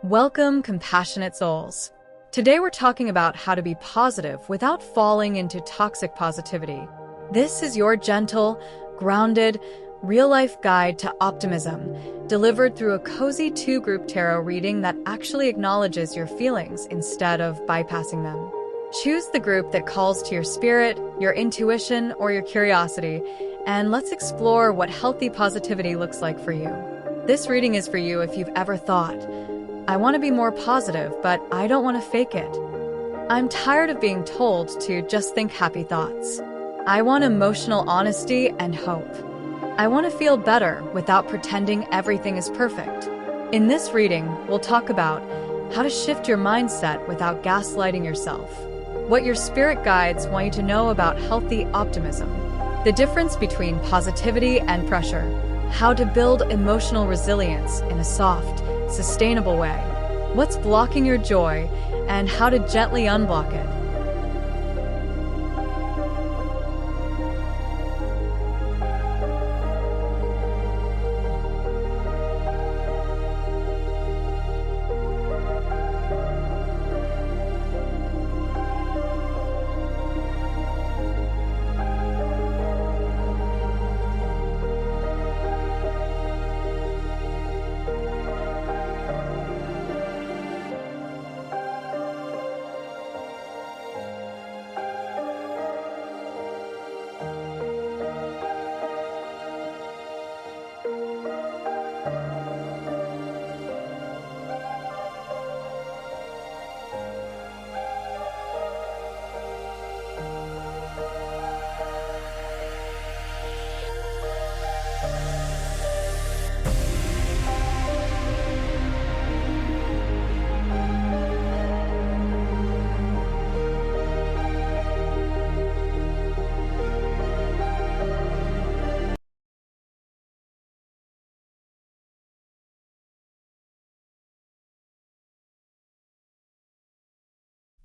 Welcome, compassionate souls. Today we're talking about how to be positive without falling into toxic positivity. This is your gentle, grounded, real-life guide to optimism, delivered through a cozy two-group tarot reading that actually acknowledges your feelings instead of bypassing them. Choose the group that calls to your spirit, your intuition, or your curiosity, and let's explore what healthy positivity looks like for you. This reading is for you if you've ever thought, I want to be more positive, but I don't want to fake it. I'm tired of being told to just think happy thoughts. I want emotional honesty and hope. I want to feel better without pretending everything is perfect. In this reading, we'll talk about how to shift your mindset without gaslighting yourself, what your spirit guides want you to know about healthy optimism, the difference between positivity and pressure, how to build emotional resilience in a soft, sustainable way, what's blocking your joy, and how to gently unblock it.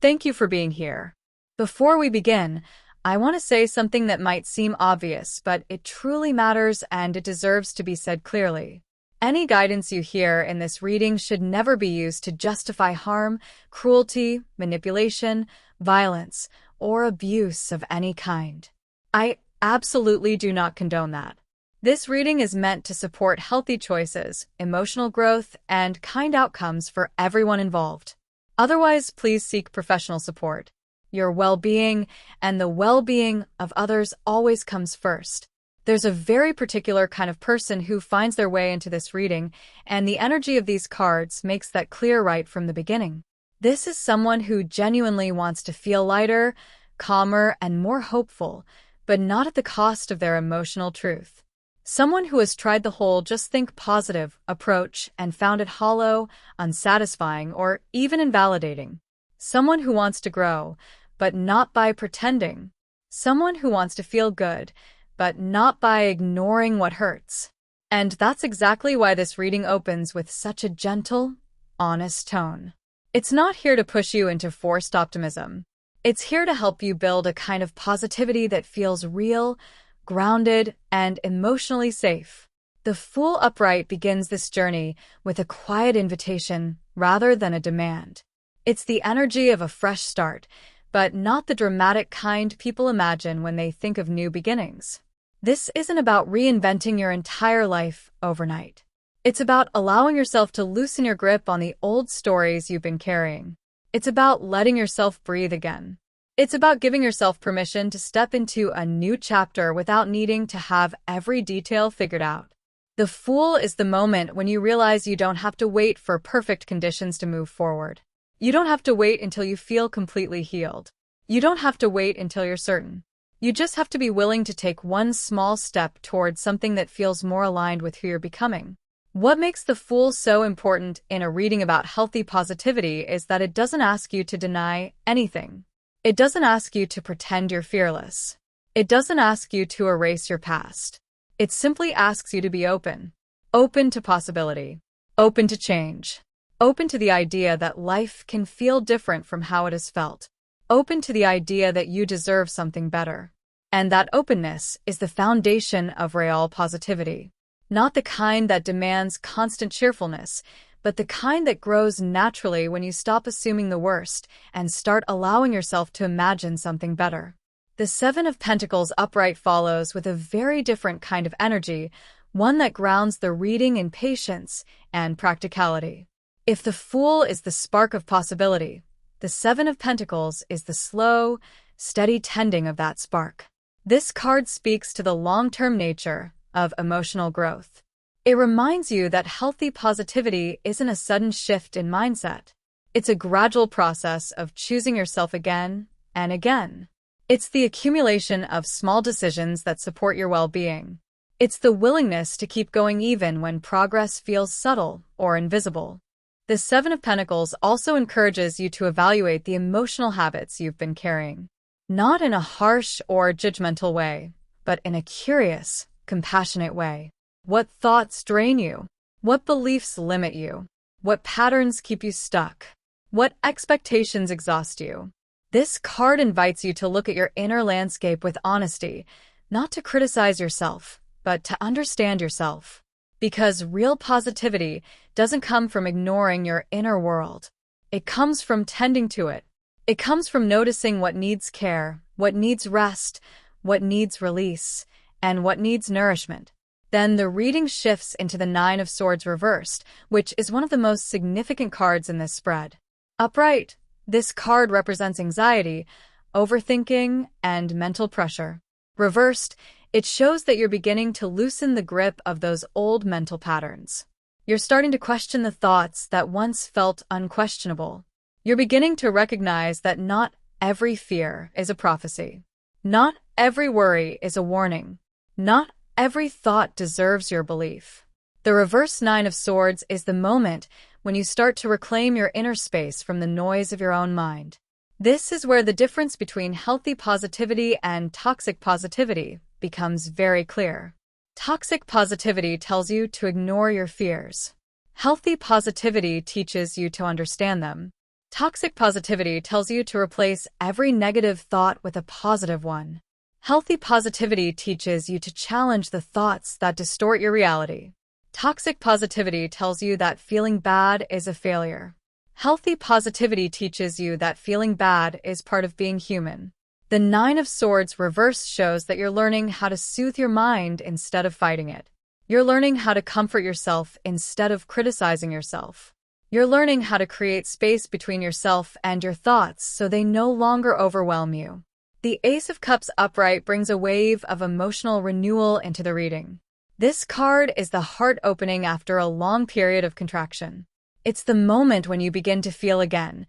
Thank you for being here. Before we begin, I want to say something that might seem obvious, but it truly matters and it deserves to be said clearly. Any guidance you hear in this reading should never be used to justify harm, cruelty, manipulation, violence, or abuse of any kind. I absolutely do not condone that. This reading is meant to support healthy choices, emotional growth, and kind outcomes for everyone involved. Otherwise, please seek professional support. Your well-being and the well-being of others always comes first. There's a very particular kind of person who finds their way into this reading, and the energy of these cards makes that clear right from the beginning. This is someone who genuinely wants to feel lighter, calmer, and more hopeful, but not at the cost of their emotional truth. Someone who has tried the whole just think positive approach and found it hollow, unsatisfying, or even invalidating. Someone who wants to grow, but not by pretending. Someone who wants to feel good, but not by ignoring what hurts. And that's exactly why this reading opens with such a gentle, honest tone. It's not here to push you into forced optimism. It's here to help you build a kind of positivity that feels real, grounded, and emotionally safe. The Fool upright begins this journey with a quiet invitation rather than a demand. It's the energy of a fresh start, but not the dramatic kind people imagine when they think of new beginnings. This isn't about reinventing your entire life overnight. It's about allowing yourself to loosen your grip on the old stories you've been carrying. It's about letting yourself breathe again. It's about giving yourself permission to step into a new chapter without needing to have every detail figured out. The Fool is the moment when you realize you don't have to wait for perfect conditions to move forward. You don't have to wait until you feel completely healed. You don't have to wait until you're certain. You just have to be willing to take one small step towards something that feels more aligned with who you're becoming. What makes The Fool so important in a reading about healthy positivity is that it doesn't ask you to deny anything. It doesn't ask you to pretend you're fearless. It doesn't ask you to erase your past. It simply asks you to be open. Open to possibility. Open to change. Open to the idea that life can feel different from how it has felt. Open to the idea that you deserve something better. And that openness is the foundation of real positivity. Not the kind that demands constant cheerfulness, but the kind that grows naturally when you stop assuming the worst and start allowing yourself to imagine something better. The Seven of Pentacles upright follows with a very different kind of energy, one that grounds the reading in patience and practicality. If the Fool is the spark of possibility, the Seven of Pentacles is the slow, steady tending of that spark. This card speaks to the long-term nature of emotional growth. It reminds you that healthy positivity isn't a sudden shift in mindset. It's a gradual process of choosing yourself again and again. It's the accumulation of small decisions that support your well-being. It's the willingness to keep going even when progress feels subtle or invisible. The Seven of Pentacles also encourages you to evaluate the emotional habits you've been carrying. Not in a harsh or judgmental way, but in a curious, compassionate way. What thoughts drain you? What beliefs limit you? What patterns keep you stuck? What expectations exhaust you? This card invites you to look at your inner landscape with honesty, not to criticize yourself, but to understand yourself. Because real positivity doesn't come from ignoring your inner world. It comes from tending to it. It comes from noticing what needs care, what needs rest, what needs release, and what needs nourishment. Then the reading shifts into the Nine of Swords reversed, which is one of the most significant cards in this spread. Upright, this card represents anxiety, overthinking, and mental pressure. Reversed, it shows that you're beginning to loosen the grip of those old mental patterns. You're starting to question the thoughts that once felt unquestionable. You're beginning to recognize that not every fear is a prophecy. Not every worry is a warning. Not every thought deserves your belief. The reverse Nine of Swords is the moment when you start to reclaim your inner space from the noise of your own mind. This is where the difference between healthy positivity and toxic positivity becomes very clear. Toxic positivity tells you to ignore your fears. Healthy positivity teaches you to understand them. Toxic positivity tells you to replace every negative thought with a positive one. Healthy positivity teaches you to challenge the thoughts that distort your reality. Toxic positivity tells you that feeling bad is a failure. Healthy positivity teaches you that feeling bad is part of being human. The Nine of Swords reverse shows that you're learning how to soothe your mind instead of fighting it. You're learning how to comfort yourself instead of criticizing yourself. You're learning how to create space between yourself and your thoughts so they no longer overwhelm you. The Ace of Cups upright brings a wave of emotional renewal into the reading. This card is the heart opening after a long period of contraction. It's the moment when you begin to feel again,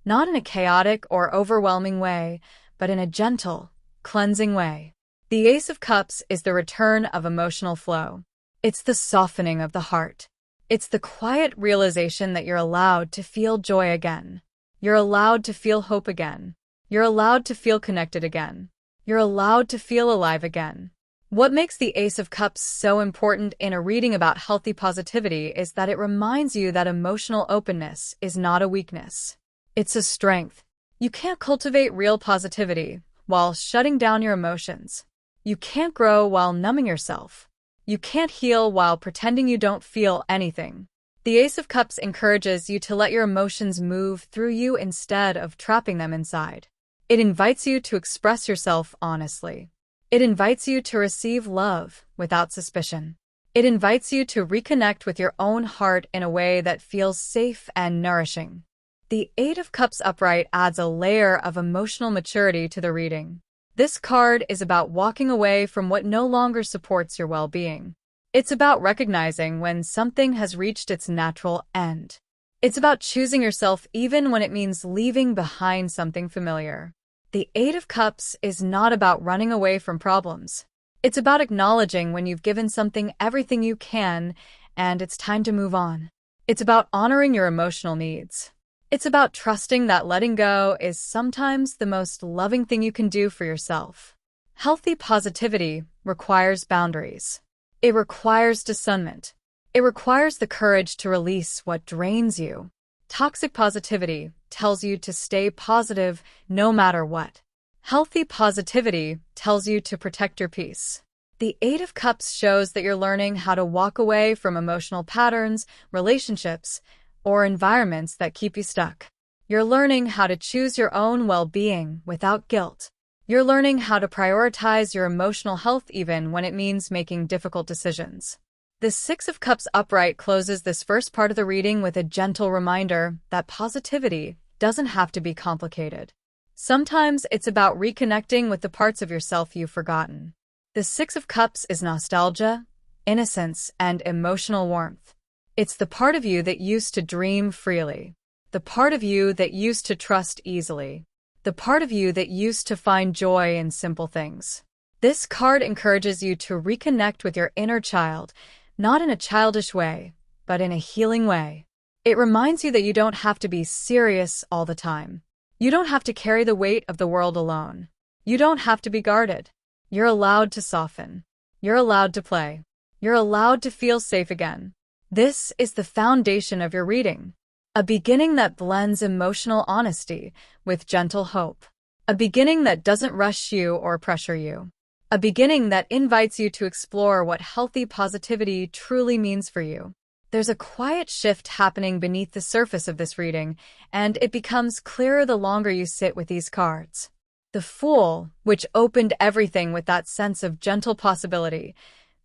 not in a chaotic or overwhelming way, but in a gentle, cleansing way. The Ace of Cups is the return of emotional flow. It's the softening of the heart. It's the quiet realization that you're allowed to feel joy again. You're allowed to feel hope again. You're allowed to feel connected again. You're allowed to feel alive again. What makes the Ace of Cups so important in a reading about healthy positivity is that it reminds you that emotional openness is not a weakness. It's a strength. You can't cultivate real positivity while shutting down your emotions. You can't grow while numbing yourself. You can't heal while pretending you don't feel anything. The Ace of Cups encourages you to let your emotions move through you instead of trapping them inside. It invites you to express yourself honestly. It invites you to receive love without suspicion. It invites you to reconnect with your own heart in a way that feels safe and nourishing. The Eight of Cups upright adds a layer of emotional maturity to the reading. This card is about walking away from what no longer supports your well-being. It's about recognizing when something has reached its natural end. It's about choosing yourself even when it means leaving behind something familiar. The Eight of Cups is not about running away from problems. It's about acknowledging when you've given something everything you can and it's time to move on. It's about honoring your emotional needs. It's about trusting that letting go is sometimes the most loving thing you can do for yourself. Healthy positivity requires boundaries. It requires discernment. It requires the courage to release what drains you. Toxic positivity tells you to stay positive no matter what. Healthy positivity tells you to protect your peace. The Eight of Cups shows that you're learning how to walk away from emotional patterns, relationships, or environments that keep you stuck. You're learning how to choose your own well-being without guilt. You're learning how to prioritize your emotional health even when it means making difficult decisions. The Six of Cups upright closes this first part of the reading with a gentle reminder that positivity doesn't have to be complicated. Sometimes it's about reconnecting with the parts of yourself you've forgotten. The Six of Cups is nostalgia, innocence, and emotional warmth. It's the part of you that used to dream freely, the part of you that used to trust easily, the part of you that used to find joy in simple things. This card encourages you to reconnect with your inner child, not in a childish way, but in a healing way. It reminds you that you don't have to be serious all the time. You don't have to carry the weight of the world alone. You don't have to be guarded. You're allowed to soften. You're allowed to play. You're allowed to feel safe again. This is the foundation of your reading. A beginning that blends emotional honesty with gentle hope. A beginning that doesn't rush you or pressure you. A beginning that invites you to explore what healthy positivity truly means for you. There's a quiet shift happening beneath the surface of this reading, and it becomes clearer the longer you sit with these cards. The Fool, which opened everything with that sense of gentle possibility,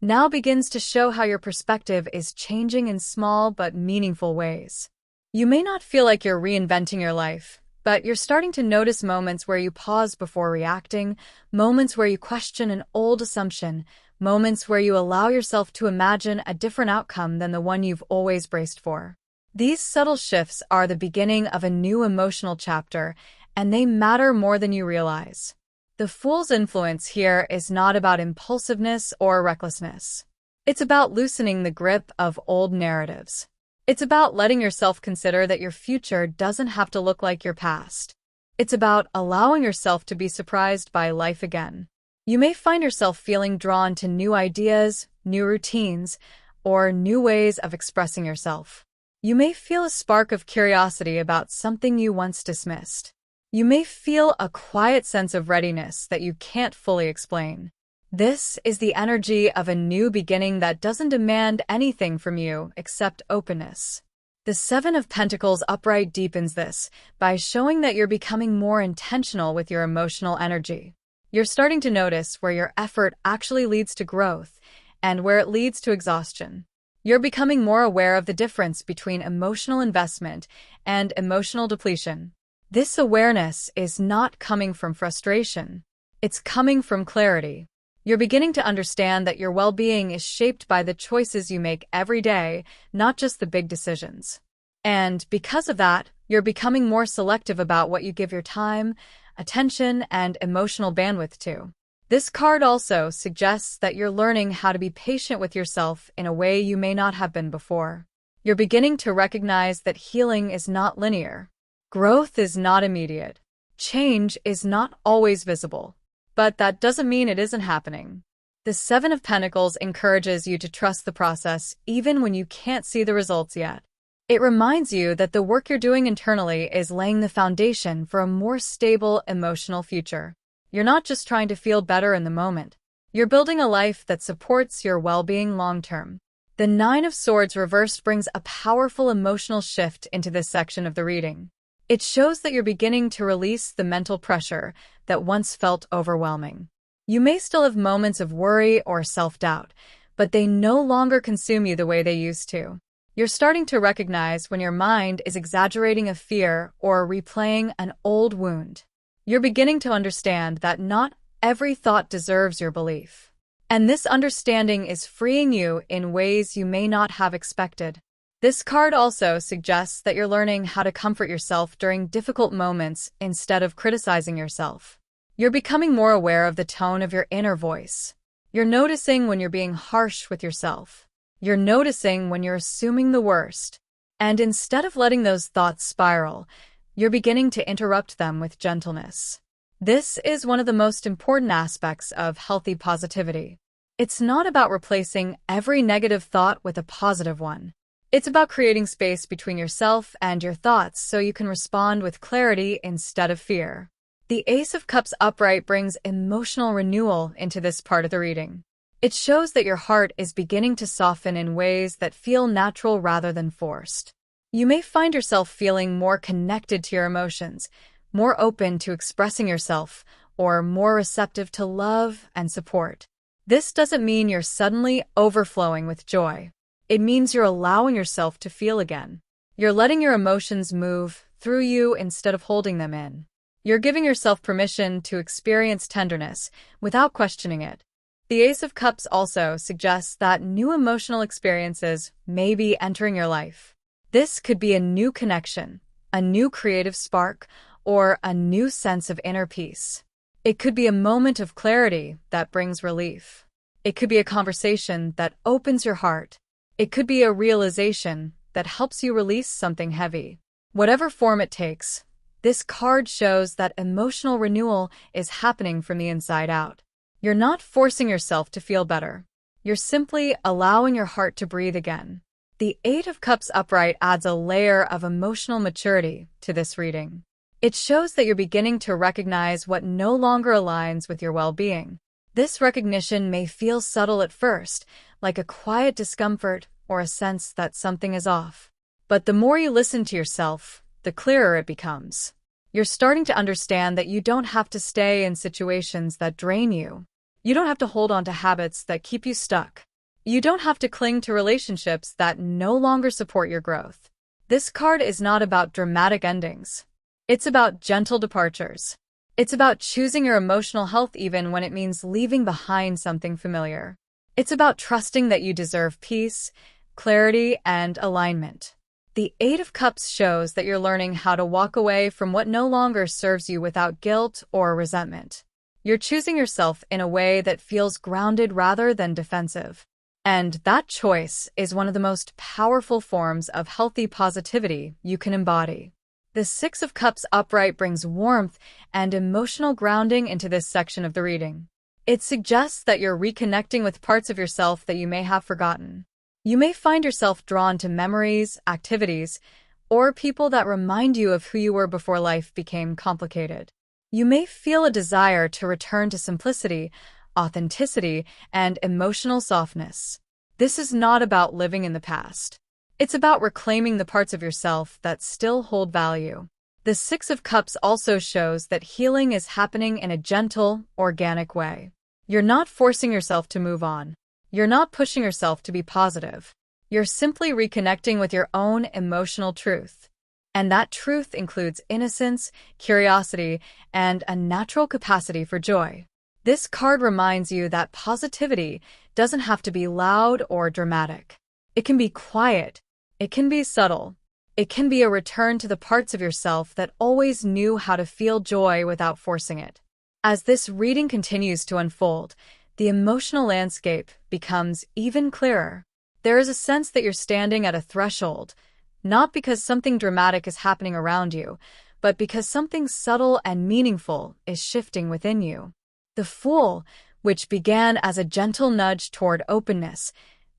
now begins to show how your perspective is changing in small but meaningful ways. You may not feel like you're reinventing your life, but you're starting to notice moments where you pause before reacting, moments where you question an old assumption, moments where you allow yourself to imagine a different outcome than the one you've always braced for. These subtle shifts are the beginning of a new emotional chapter, and they matter more than you realize. The Fool's influence here is not about impulsiveness or recklessness. It's about loosening the grip of old narratives. It's about letting yourself consider that your future doesn't have to look like your past. It's about allowing yourself to be surprised by life again. You may find yourself feeling drawn to new ideas, new routines, or new ways of expressing yourself. You may feel a spark of curiosity about something you once dismissed. You may feel a quiet sense of readiness that you can't fully explain. This is the energy of a new beginning that doesn't demand anything from you except openness. The Seven of Pentacles upright deepens this by showing that you're becoming more intentional with your emotional energy. You're starting to notice where your effort actually leads to growth and where it leads to exhaustion. You're becoming more aware of the difference between emotional investment and emotional depletion. This awareness is not coming from frustration. It's coming from clarity. You're beginning to understand that your well-being is shaped by the choices you make every day, not just the big decisions. And because of that, you're becoming more selective about what you give your time, attention, and emotional bandwidth to. This card also suggests that you're learning how to be patient with yourself in a way you may not have been before. You're beginning to recognize that healing is not linear. Growth is not immediate. Change is not always visible. But that doesn't mean it isn't happening. The Seven of Pentacles encourages you to trust the process even when you can't see the results yet. It reminds you that the work you're doing internally is laying the foundation for a more stable emotional future. You're not just trying to feel better in the moment. You're building a life that supports your well-being long-term. The Nine of Swords reversed brings a powerful emotional shift into this section of the reading. It shows that you're beginning to release the mental pressure that once felt overwhelming. You may still have moments of worry or self-doubt, but they no longer consume you the way they used to. You're starting to recognize when your mind is exaggerating a fear or replaying an old wound. You're beginning to understand that not every thought deserves your belief. And this understanding is freeing you in ways you may not have expected. This card also suggests that you're learning how to comfort yourself during difficult moments instead of criticizing yourself. You're becoming more aware of the tone of your inner voice. You're noticing when you're being harsh with yourself. You're noticing when you're assuming the worst. And instead of letting those thoughts spiral, you're beginning to interrupt them with gentleness. This is one of the most important aspects of healthy positivity. It's not about replacing every negative thought with a positive one. It's about creating space between yourself and your thoughts so you can respond with clarity instead of fear. The Ace of Cups upright brings emotional renewal into this part of the reading. It shows that your heart is beginning to soften in ways that feel natural rather than forced. You may find yourself feeling more connected to your emotions, more open to expressing yourself, or more receptive to love and support. This doesn't mean you're suddenly overflowing with joy. It means you're allowing yourself to feel again. You're letting your emotions move through you instead of holding them in. You're giving yourself permission to experience tenderness without questioning it. The Ace of Cups also suggests that new emotional experiences may be entering your life. This could be a new connection, a new creative spark, or a new sense of inner peace. It could be a moment of clarity that brings relief. It could be a conversation that opens your heart. It could be a realization that helps you release something heavy. Whatever form it takes, this card shows that emotional renewal is happening from the inside out. You're not forcing yourself to feel better. You're simply allowing your heart to breathe again. The Eight of Cups upright adds a layer of emotional maturity to this reading. It shows that you're beginning to recognize what no longer aligns with your well-being. This recognition may feel subtle at first, like a quiet discomfort or a sense that something is off. But the more you listen to yourself, the clearer it becomes. You're starting to understand that you don't have to stay in situations that drain you. You don't have to hold on to habits that keep you stuck. You don't have to cling to relationships that no longer support your growth. This card is not about dramatic endings. It's about gentle departures. It's about choosing your emotional health even when it means leaving behind something familiar. It's about trusting that you deserve peace, clarity, and alignment. The Eight of Cups shows that you're learning how to walk away from what no longer serves you without guilt or resentment. You're choosing yourself in a way that feels grounded rather than defensive. And that choice is one of the most powerful forms of healthy positivity you can embody. The Six of Cups upright brings warmth and emotional grounding into this section of the reading. It suggests that you're reconnecting with parts of yourself that you may have forgotten. You may find yourself drawn to memories, activities, or people that remind you of who you were before life became complicated. You may feel a desire to return to simplicity, authenticity, and emotional softness. This is not about living in the past. It's about reclaiming the parts of yourself that still hold value. The Six of Cups also shows that healing is happening in a gentle, organic way. You're not forcing yourself to move on. You're not pushing yourself to be positive. You're simply reconnecting with your own emotional truth. And that truth includes innocence, curiosity, and a natural capacity for joy. This card reminds you that positivity doesn't have to be loud or dramatic. It can be quiet. It can be subtle. It can be a return to the parts of yourself that always knew how to feel joy without forcing it. As this reading continues to unfold, the emotional landscape becomes even clearer. There is a sense that you're standing at a threshold, not because something dramatic is happening around you, but because something subtle and meaningful is shifting within you. The Fool, which began as a gentle nudge toward openness,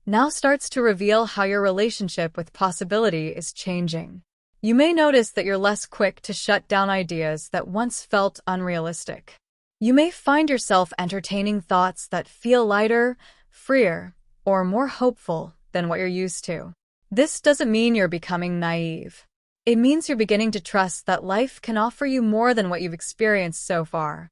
now starts to reveal how your relationship with possibility is changing. You may notice that you're less quick to shut down ideas that once felt unrealistic. You may find yourself entertaining thoughts that feel lighter, freer, or more hopeful than what you're used to. This doesn't mean you're becoming naive. It means you're beginning to trust that life can offer you more than what you've experienced so far.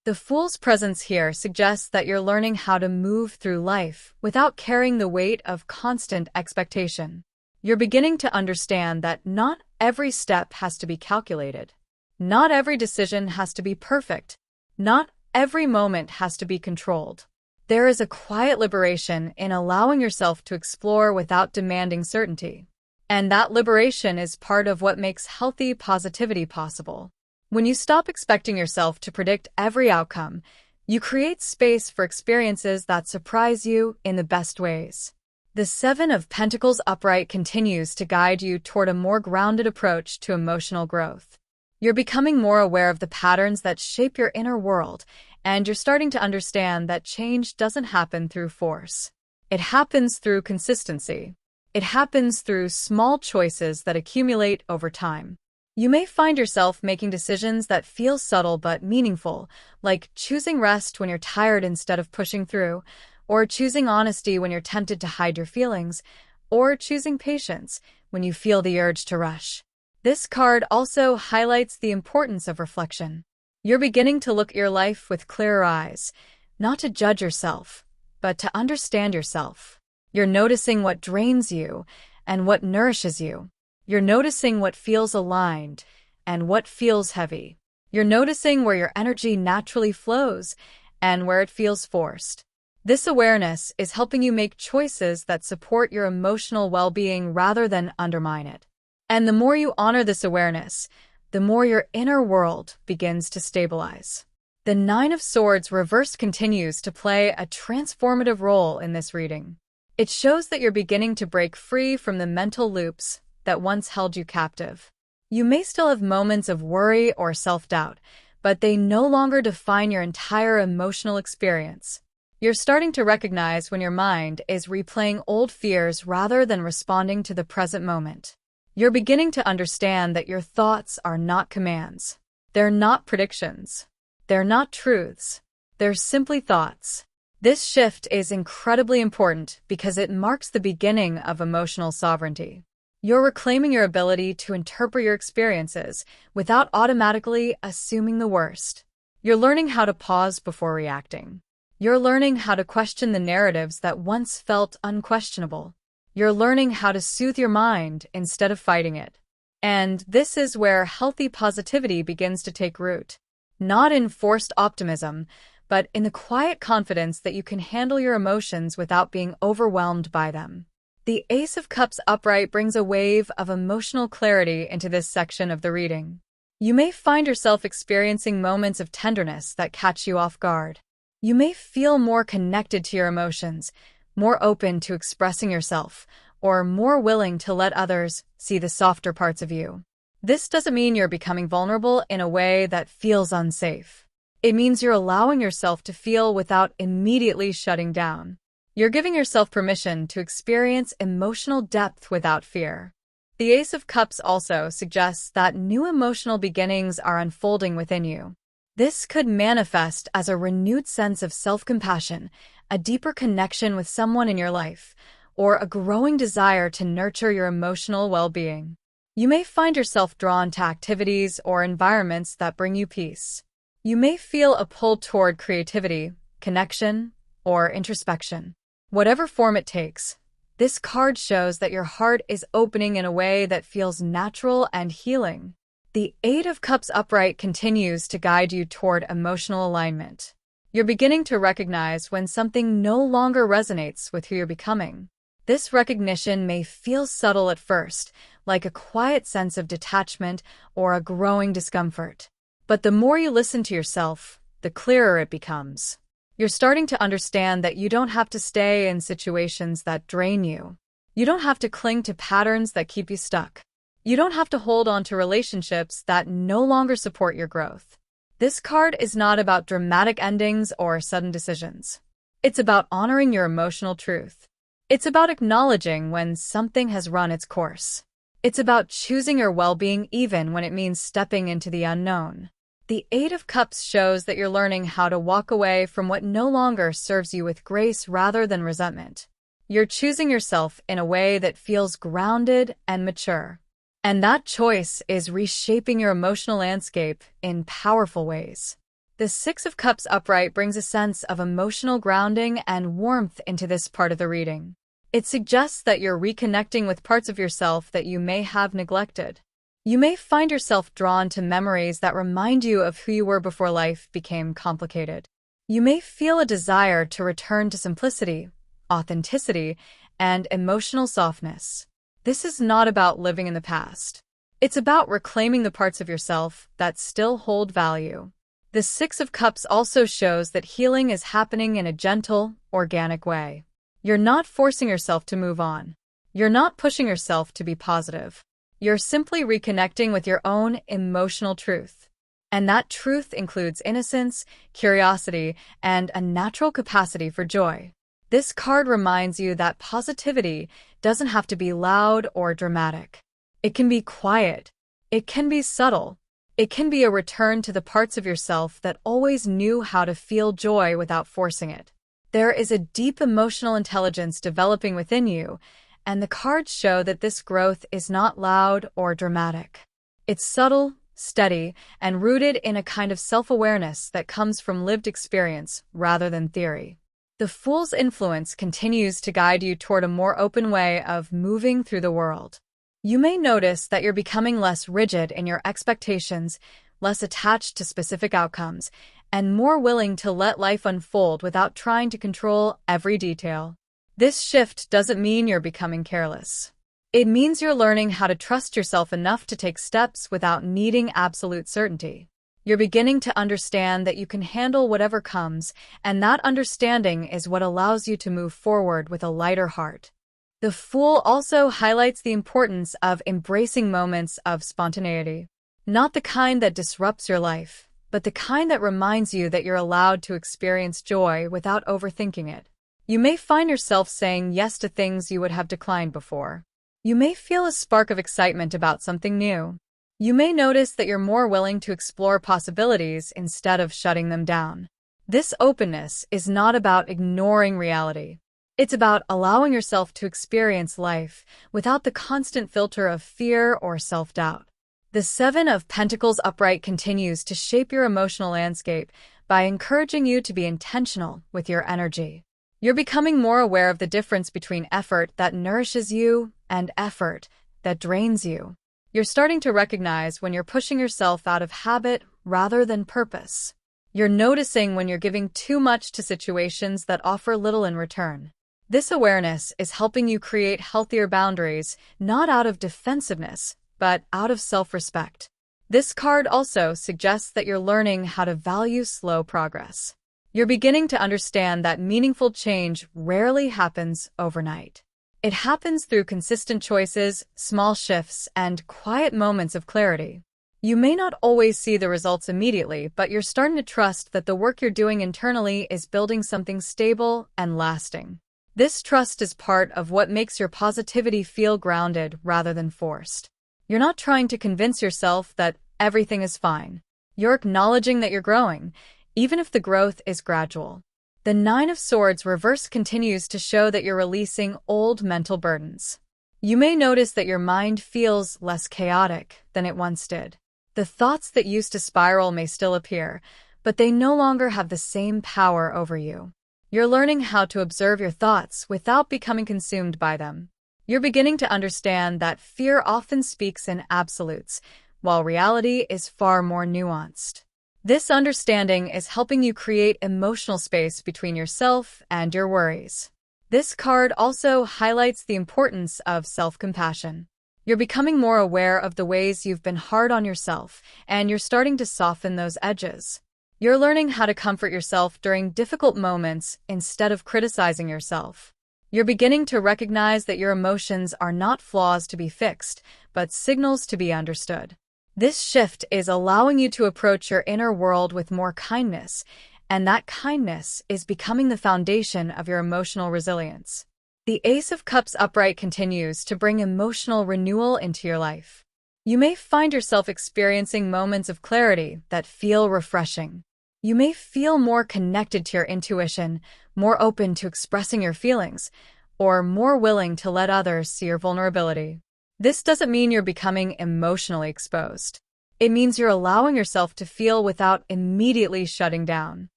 The Fool's presence here suggests that you're learning how to move through life without carrying the weight of constant expectation. You're beginning to understand that not every step has to be calculated. Not every decision has to be perfect. Not every moment has to be controlled. There is a quiet liberation in allowing yourself to explore without demanding certainty. And that liberation is part of what makes healthy positivity possible. When you stop expecting yourself to predict every outcome, you create space for experiences that surprise you in the best ways. The Seven of Pentacles upright continues to guide you toward a more grounded approach to emotional growth. You're becoming more aware of the patterns that shape your inner world, and you're starting to understand that change doesn't happen through force. It happens through consistency. It happens through small choices that accumulate over time. You may find yourself making decisions that feel subtle but meaningful, like choosing rest when you're tired instead of pushing through, or choosing honesty when you're tempted to hide your feelings, or choosing patience when you feel the urge to rush. This card also highlights the importance of reflection. You're beginning to look at your life with clearer eyes, not to judge yourself, but to understand yourself. You're noticing what drains you and what nourishes you. You're noticing what feels aligned and what feels heavy. You're noticing where your energy naturally flows and where it feels forced. This awareness is helping you make choices that support your emotional well-being rather than undermine it. And the more you honor this awareness, the more your inner world begins to stabilize. The Nine of Swords reversed continues to play a transformative role in this reading. It shows that you're beginning to break free from the mental loops that once held you captive. You may still have moments of worry or self-doubt, but they no longer define your entire emotional experience. You're starting to recognize when your mind is replaying old fears rather than responding to the present moment. You're beginning to understand that your thoughts are not commands. They're not predictions. They're not truths. They're simply thoughts. This shift is incredibly important because it marks the beginning of emotional sovereignty. You're reclaiming your ability to interpret your experiences without automatically assuming the worst. You're learning how to pause before reacting. You're learning how to question the narratives that once felt unquestionable. You're learning how to soothe your mind instead of fighting it. And this is where healthy positivity begins to take root. Not in forced optimism, but in the quiet confidence that you can handle your emotions without being overwhelmed by them. The Ace of Cups upright brings a wave of emotional clarity into this section of the reading. You may find yourself experiencing moments of tenderness that catch you off guard. You may feel more connected to your emotions, more open to expressing yourself, or more willing to let others see the softer parts of you. This doesn't mean you're becoming vulnerable in a way that feels unsafe. It means you're allowing yourself to feel without immediately shutting down. You're giving yourself permission to experience emotional depth without fear. The Ace of Cups also suggests that new emotional beginnings are unfolding within you. This could manifest as a renewed sense of self-compassion, a deeper connection with someone in your life, or a growing desire to nurture your emotional well-being. You may find yourself drawn to activities or environments that bring you peace. You may feel a pull toward creativity, connection, or introspection. Whatever form it takes, this card shows that your heart is opening in a way that feels natural and healing. The Eight of Cups upright continues to guide you toward emotional alignment. You're beginning to recognize when something no longer resonates with who you're becoming. This recognition may feel subtle at first, like a quiet sense of detachment or a growing discomfort. But the more you listen to yourself, the clearer it becomes. You're starting to understand that you don't have to stay in situations that drain you. You don't have to cling to patterns that keep you stuck. You don't have to hold on to relationships that no longer support your growth. This card is not about dramatic endings or sudden decisions. It's about honoring your emotional truth. It's about acknowledging when something has run its course. It's about choosing your well-being even when it means stepping into the unknown. The Eight of Cups shows that you're learning how to walk away from what no longer serves you with grace rather than resentment. You're choosing yourself in a way that feels grounded and mature. And that choice is reshaping your emotional landscape in powerful ways. The Six of Cups upright brings a sense of emotional grounding and warmth into this part of the reading. It suggests that you're reconnecting with parts of yourself that you may have neglected. You may find yourself drawn to memories that remind you of who you were before life became complicated. You may feel a desire to return to simplicity, authenticity, and emotional softness. This is not about living in the past. It's about reclaiming the parts of yourself that still hold value. The Six of Cups also shows that healing is happening in a gentle, organic way. You're not forcing yourself to move on. You're not pushing yourself to be positive. You're simply reconnecting with your own emotional truth. And that truth includes innocence, curiosity, and a natural capacity for joy. This card reminds you that positivity doesn't have to be loud or dramatic. It can be quiet. It can be subtle. It can be a return to the parts of yourself that always knew how to feel joy without forcing it. There is a deep emotional intelligence developing within you, and the cards show that this growth is not loud or dramatic. It's subtle, steady, and rooted in a kind of self-awareness that comes from lived experience rather than theory. The Fool's influence continues to guide you toward a more open way of moving through the world. You may notice that you're becoming less rigid in your expectations, less attached to specific outcomes, and more willing to let life unfold without trying to control every detail. This shift doesn't mean you're becoming careless. It means you're learning how to trust yourself enough to take steps without needing absolute certainty. You're beginning to understand that you can handle whatever comes, and that understanding is what allows you to move forward with a lighter heart. The Fool also highlights the importance of embracing moments of spontaneity. Not the kind that disrupts your life, but the kind that reminds you that you're allowed to experience joy without overthinking it. You may find yourself saying yes to things you would have declined before. You may feel a spark of excitement about something new. You may notice that you're more willing to explore possibilities instead of shutting them down. This openness is not about ignoring reality. It's about allowing yourself to experience life without the constant filter of fear or self-doubt. The Seven of Pentacles upright continues to shape your emotional landscape by encouraging you to be intentional with your energy. You're becoming more aware of the difference between effort that nourishes you and effort that drains you. You're starting to recognize when you're pushing yourself out of habit rather than purpose. You're noticing when you're giving too much to situations that offer little in return. This awareness is helping you create healthier boundaries, not out of defensiveness, but out of self-respect. This card also suggests that you're learning how to value slow progress. You're beginning to understand that meaningful change rarely happens overnight. It happens through consistent choices, small shifts, and quiet moments of clarity. You may not always see the results immediately, but you're starting to trust that the work you're doing internally is building something stable and lasting. This trust is part of what makes your positivity feel grounded rather than forced. You're not trying to convince yourself that everything is fine. You're acknowledging that you're growing, even if the growth is gradual. The Nine of Swords reverse continues to show that you're releasing old mental burdens. You may notice that your mind feels less chaotic than it once did. The thoughts that used to spiral may still appear, but they no longer have the same power over you. You're learning how to observe your thoughts without becoming consumed by them. You're beginning to understand that fear often speaks in absolutes, while reality is far more nuanced. This understanding is helping you create emotional space between yourself and your worries. This card also highlights the importance of self-compassion. You're becoming more aware of the ways you've been hard on yourself, and you're starting to soften those edges. You're learning how to comfort yourself during difficult moments instead of criticizing yourself. You're beginning to recognize that your emotions are not flaws to be fixed, but signals to be understood. This shift is allowing you to approach your inner world with more kindness, and that kindness is becoming the foundation of your emotional resilience. The Ace of Cups upright continues to bring emotional renewal into your life. You may find yourself experiencing moments of clarity that feel refreshing. You may feel more connected to your intuition, more open to expressing your feelings, or more willing to let others see your vulnerability. This doesn't mean you're becoming emotionally exposed. It means you're allowing yourself to feel without immediately shutting down.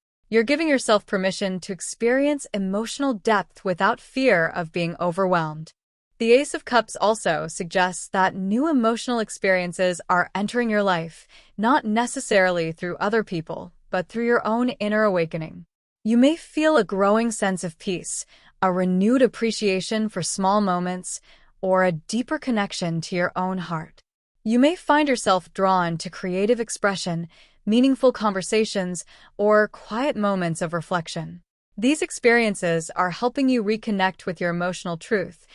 You're giving yourself permission to experience emotional depth without fear of being overwhelmed. The Ace of Cups also suggests that new emotional experiences are entering your life, not necessarily through other people, but through your own inner awakening. You may feel a growing sense of peace, a renewed appreciation for small moments, or a deeper connection to your own heart. You may find yourself drawn to creative expression, meaningful conversations, or quiet moments of reflection. These experiences are helping you reconnect with your emotional truth,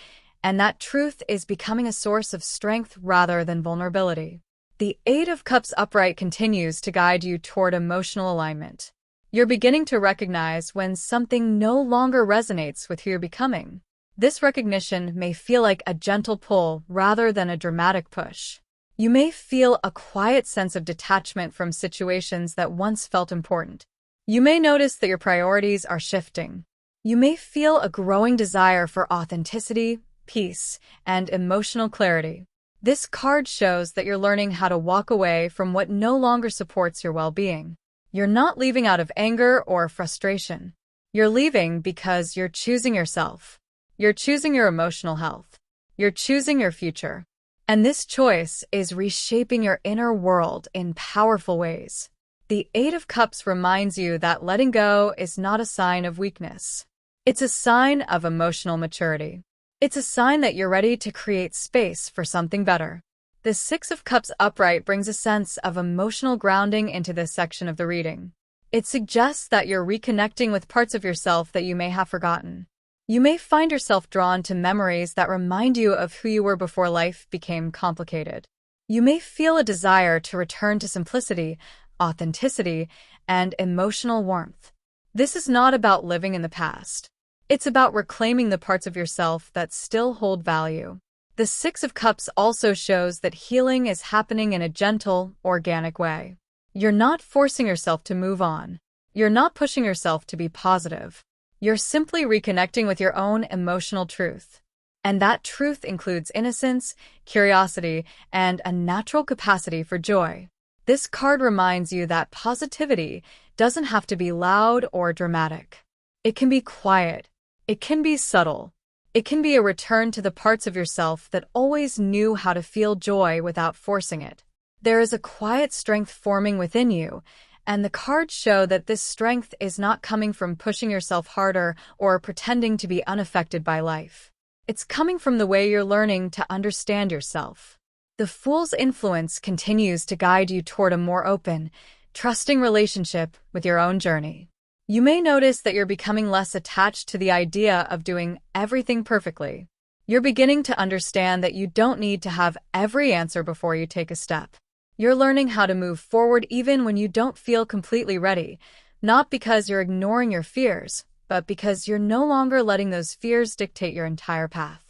and that truth is becoming a source of strength rather than vulnerability. The Eight of Cups upright continues to guide you toward emotional alignment. You're beginning to recognize when something no longer resonates with who you're becoming. This recognition may feel like a gentle pull rather than a dramatic push. You may feel a quiet sense of detachment from situations that once felt important. You may notice that your priorities are shifting. You may feel a growing desire for authenticity, peace, and emotional clarity. This card shows that you're learning how to walk away from what no longer supports your well-being. You're not leaving out of anger or frustration. You're leaving because you're choosing yourself. You're choosing your emotional health. You're choosing your future. And this choice is reshaping your inner world in powerful ways. The Eight of Cups reminds you that letting go is not a sign of weakness. It's a sign of emotional maturity. It's a sign that you're ready to create space for something better. The Six of Cups upright brings a sense of emotional grounding into this section of the reading. It suggests that you're reconnecting with parts of yourself that you may have forgotten. You may find yourself drawn to memories that remind you of who you were before life became complicated. You may feel a desire to return to simplicity, authenticity, and emotional warmth. This is not about living in the past. It's about reclaiming the parts of yourself that still hold value. The Six of Cups also shows that healing is happening in a gentle, organic way. You're not forcing yourself to move on. You're not pushing yourself to be positive. You're simply reconnecting with your own emotional truth. And that truth includes innocence, curiosity, and a natural capacity for joy. This card reminds you that positivity doesn't have to be loud or dramatic. It can be quiet. It can be subtle. It can be a return to the parts of yourself that always knew how to feel joy without forcing it. There is a quiet strength forming within you, and the cards show that this strength is not coming from pushing yourself harder or pretending to be unaffected by life. It's coming from the way you're learning to understand yourself. The Fool's influence continues to guide you toward a more open, trusting relationship with your own journey. You may notice that you're becoming less attached to the idea of doing everything perfectly. You're beginning to understand that you don't need to have every answer before you take a step. You're learning how to move forward even when you don't feel completely ready, not because you're ignoring your fears, but because you're no longer letting those fears dictate your entire path.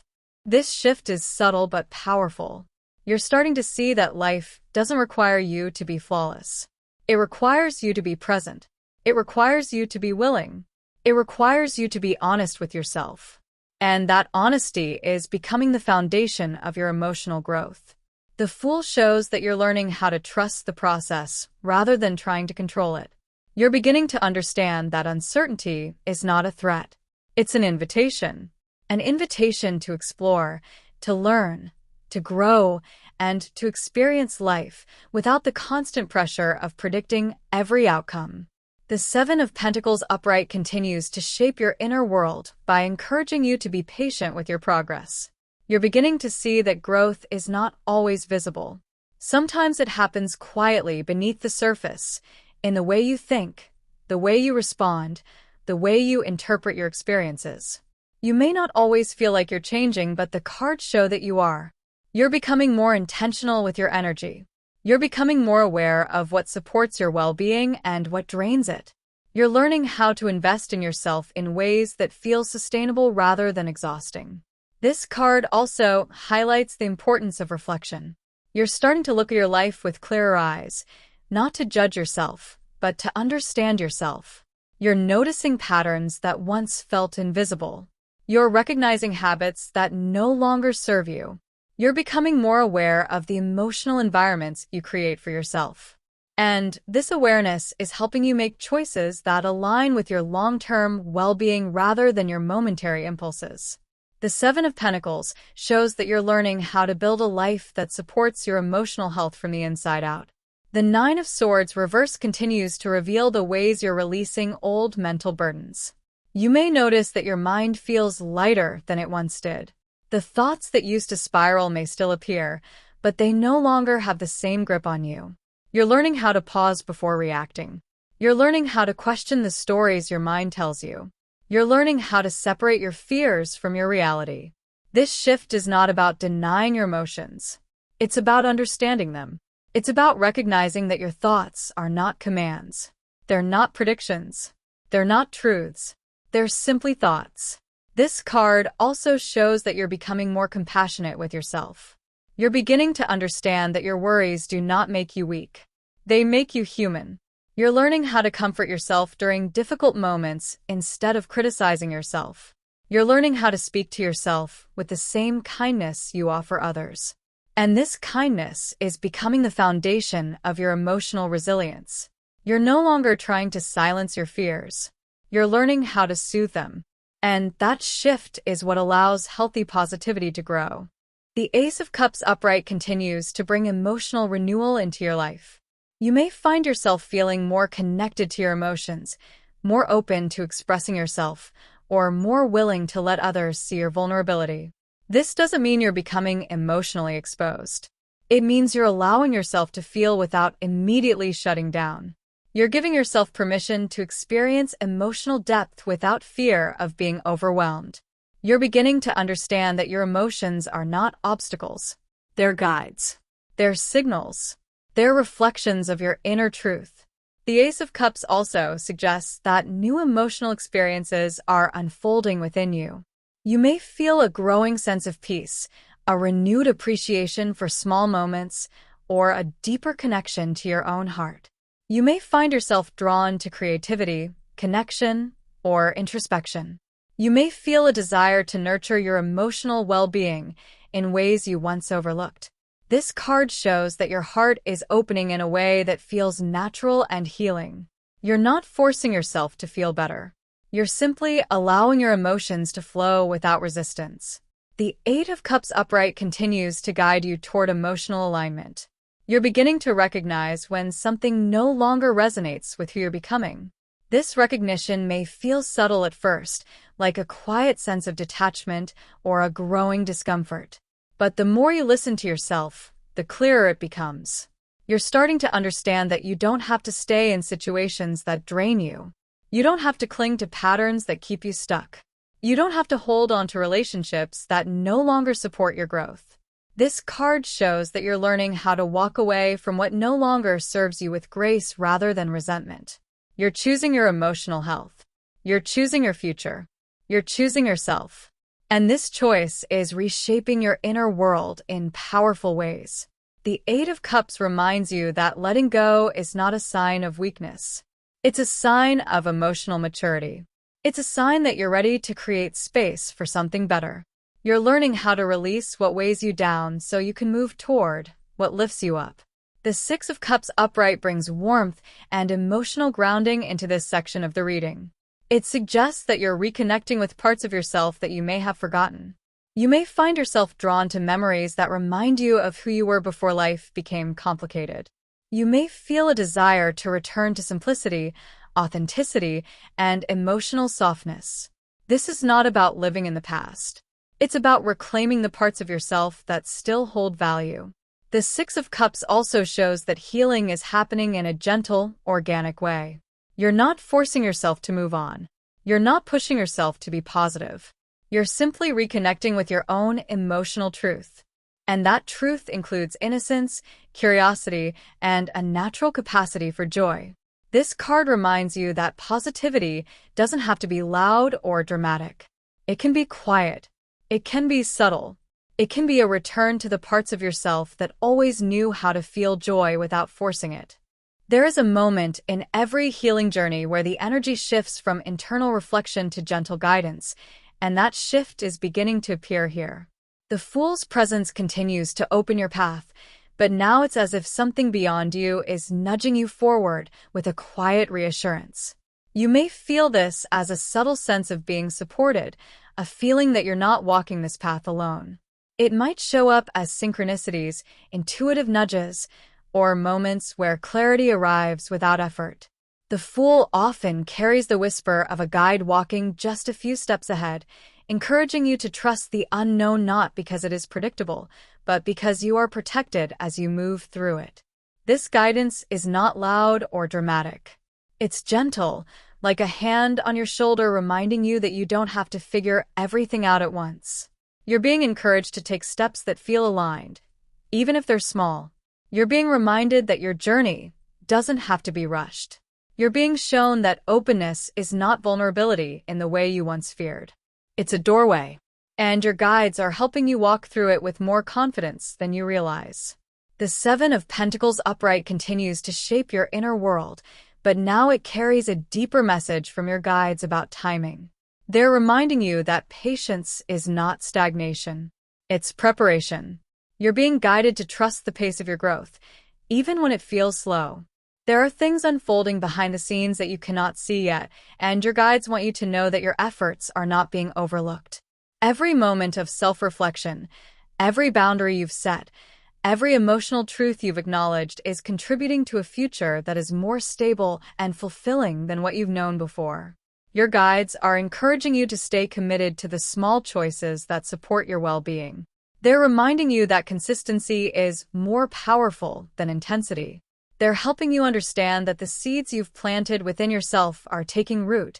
This shift is subtle but powerful. You're starting to see that life doesn't require you to be flawless. It requires you to be present. It requires you to be willing. It requires you to be honest with yourself. And that honesty is becoming the foundation of your emotional growth. The Fool shows that you're learning how to trust the process rather than trying to control it. You're beginning to understand that uncertainty is not a threat. It's an invitation to explore, to learn, to grow, and to experience life without the constant pressure of predicting every outcome. The Seven of Pentacles upright continues to shape your inner world by encouraging you to be patient with your progress. You're beginning to see that growth is not always visible. Sometimes it happens quietly beneath the surface, in the way you think, the way you respond, the way you interpret your experiences. You may not always feel like you're changing, but the cards show that you are. You're becoming more intentional with your energy. You're becoming more aware of what supports your well-being and what drains it. You're learning how to invest in yourself in ways that feel sustainable rather than exhausting. This card also highlights the importance of reflection. You're starting to look at your life with clearer eyes, not to judge yourself, but to understand yourself. You're noticing patterns that once felt invisible. You're recognizing habits that no longer serve you. You're becoming more aware of the emotional environments you create for yourself. And this awareness is helping you make choices that align with your long-term well-being rather than your momentary impulses. The Seven of Pentacles shows that you're learning how to build a life that supports your emotional health from the inside out. The Nine of Swords reverse continues to reveal the ways you're releasing old mental burdens. You may notice that your mind feels lighter than it once did. The thoughts that used to spiral may still appear, but they no longer have the same grip on you. You're learning how to pause before reacting. You're learning how to question the stories your mind tells you. You're learning how to separate your fears from your reality. This shift is not about denying your emotions. It's about understanding them. It's about recognizing that your thoughts are not commands. They're not predictions. They're not truths. They're simply thoughts. This card also shows that you're becoming more compassionate with yourself. You're beginning to understand that your worries do not make you weak. They make you human. You're learning how to comfort yourself during difficult moments instead of criticizing yourself. You're learning how to speak to yourself with the same kindness you offer others. And this kindness is becoming the foundation of your emotional resilience. You're no longer trying to silence your fears. You're learning how to soothe them. And that shift is what allows healthy positivity to grow. The Ace of Cups upright continues to bring emotional renewal into your life. You may find yourself feeling more connected to your emotions, more open to expressing yourself, or more willing to let others see your vulnerability. This doesn't mean you're becoming emotionally exposed. It means you're allowing yourself to feel without immediately shutting down. You're giving yourself permission to experience emotional depth without fear of being overwhelmed. You're beginning to understand that your emotions are not obstacles. They're guides. They're signals. They're reflections of your inner truth. The Ace of Cups also suggests that new emotional experiences are unfolding within you. You may feel a growing sense of peace, a renewed appreciation for small moments, or a deeper connection to your own heart. You may find yourself drawn to creativity, connection, or introspection. You may feel a desire to nurture your emotional well-being in ways you once overlooked. This card shows that your heart is opening in a way that feels natural and healing. You're not forcing yourself to feel better. You're simply allowing your emotions to flow without resistance. The Eight of Cups upright continues to guide you toward emotional alignment. You're beginning to recognize when something no longer resonates with who you're becoming. This recognition may feel subtle at first, like a quiet sense of detachment or a growing discomfort. But the more you listen to yourself, the clearer it becomes. You're starting to understand that you don't have to stay in situations that drain you. You don't have to cling to patterns that keep you stuck. You don't have to hold on to relationships that no longer support your growth. This card shows that you're learning how to walk away from what no longer serves you with grace rather than resentment. You're choosing your emotional health. You're choosing your future. You're choosing yourself. And this choice is reshaping your inner world in powerful ways. The Eight of Cups reminds you that letting go is not a sign of weakness. It's a sign of emotional maturity. It's a sign that you're ready to create space for something better. You're learning how to release what weighs you down so you can move toward what lifts you up. The Six of Cups upright brings warmth and emotional grounding into this section of the reading. It suggests that you're reconnecting with parts of yourself that you may have forgotten. You may find yourself drawn to memories that remind you of who you were before life became complicated. You may feel a desire to return to simplicity, authenticity, and emotional softness. This is not about living in the past. It's about reclaiming the parts of yourself that still hold value. The Six of Cups also shows that healing is happening in a gentle, organic way. You're not forcing yourself to move on. You're not pushing yourself to be positive. You're simply reconnecting with your own emotional truth. And that truth includes innocence, curiosity, and a natural capacity for joy. This card reminds you that positivity doesn't have to be loud or dramatic. It can be quiet. It can be subtle. It can be a return to the parts of yourself that always knew how to feel joy without forcing it. There is a moment in every healing journey where the energy shifts from internal reflection to gentle guidance, and that shift is beginning to appear here. The Fool's presence continues to open your path, but now it's as if something beyond you is nudging you forward with a quiet reassurance. You may feel this as a subtle sense of being supported, a feeling that you're not walking this path alone. It might show up as synchronicities, intuitive nudges, or moments where clarity arrives without effort. The Fool often carries the whisper of a guide walking just a few steps ahead, encouraging you to trust the unknown not because it is predictable, but because you are protected as you move through it. This guidance is not loud or dramatic. It's gentle, like a hand on your shoulder reminding you that you don't have to figure everything out at once. You're being encouraged to take steps that feel aligned, even if they're small. You're being reminded that your journey doesn't have to be rushed. You're being shown that openness is not vulnerability in the way you once feared. It's a doorway, and your guides are helping you walk through it with more confidence than you realize. The Seven of Pentacles upright continues to shape your inner world, but now it carries a deeper message from your guides about timing. They're reminding you that patience is not stagnation. It's preparation. You're being guided to trust the pace of your growth, even when it feels slow. There are things unfolding behind the scenes that you cannot see yet, and your guides want you to know that your efforts are not being overlooked. Every moment of self-reflection, every boundary you've set, every emotional truth you've acknowledged is contributing to a future that is more stable and fulfilling than what you've known before. Your guides are encouraging you to stay committed to the small choices that support your well-being. They're reminding you that consistency is more powerful than intensity. They're helping you understand that the seeds you've planted within yourself are taking root,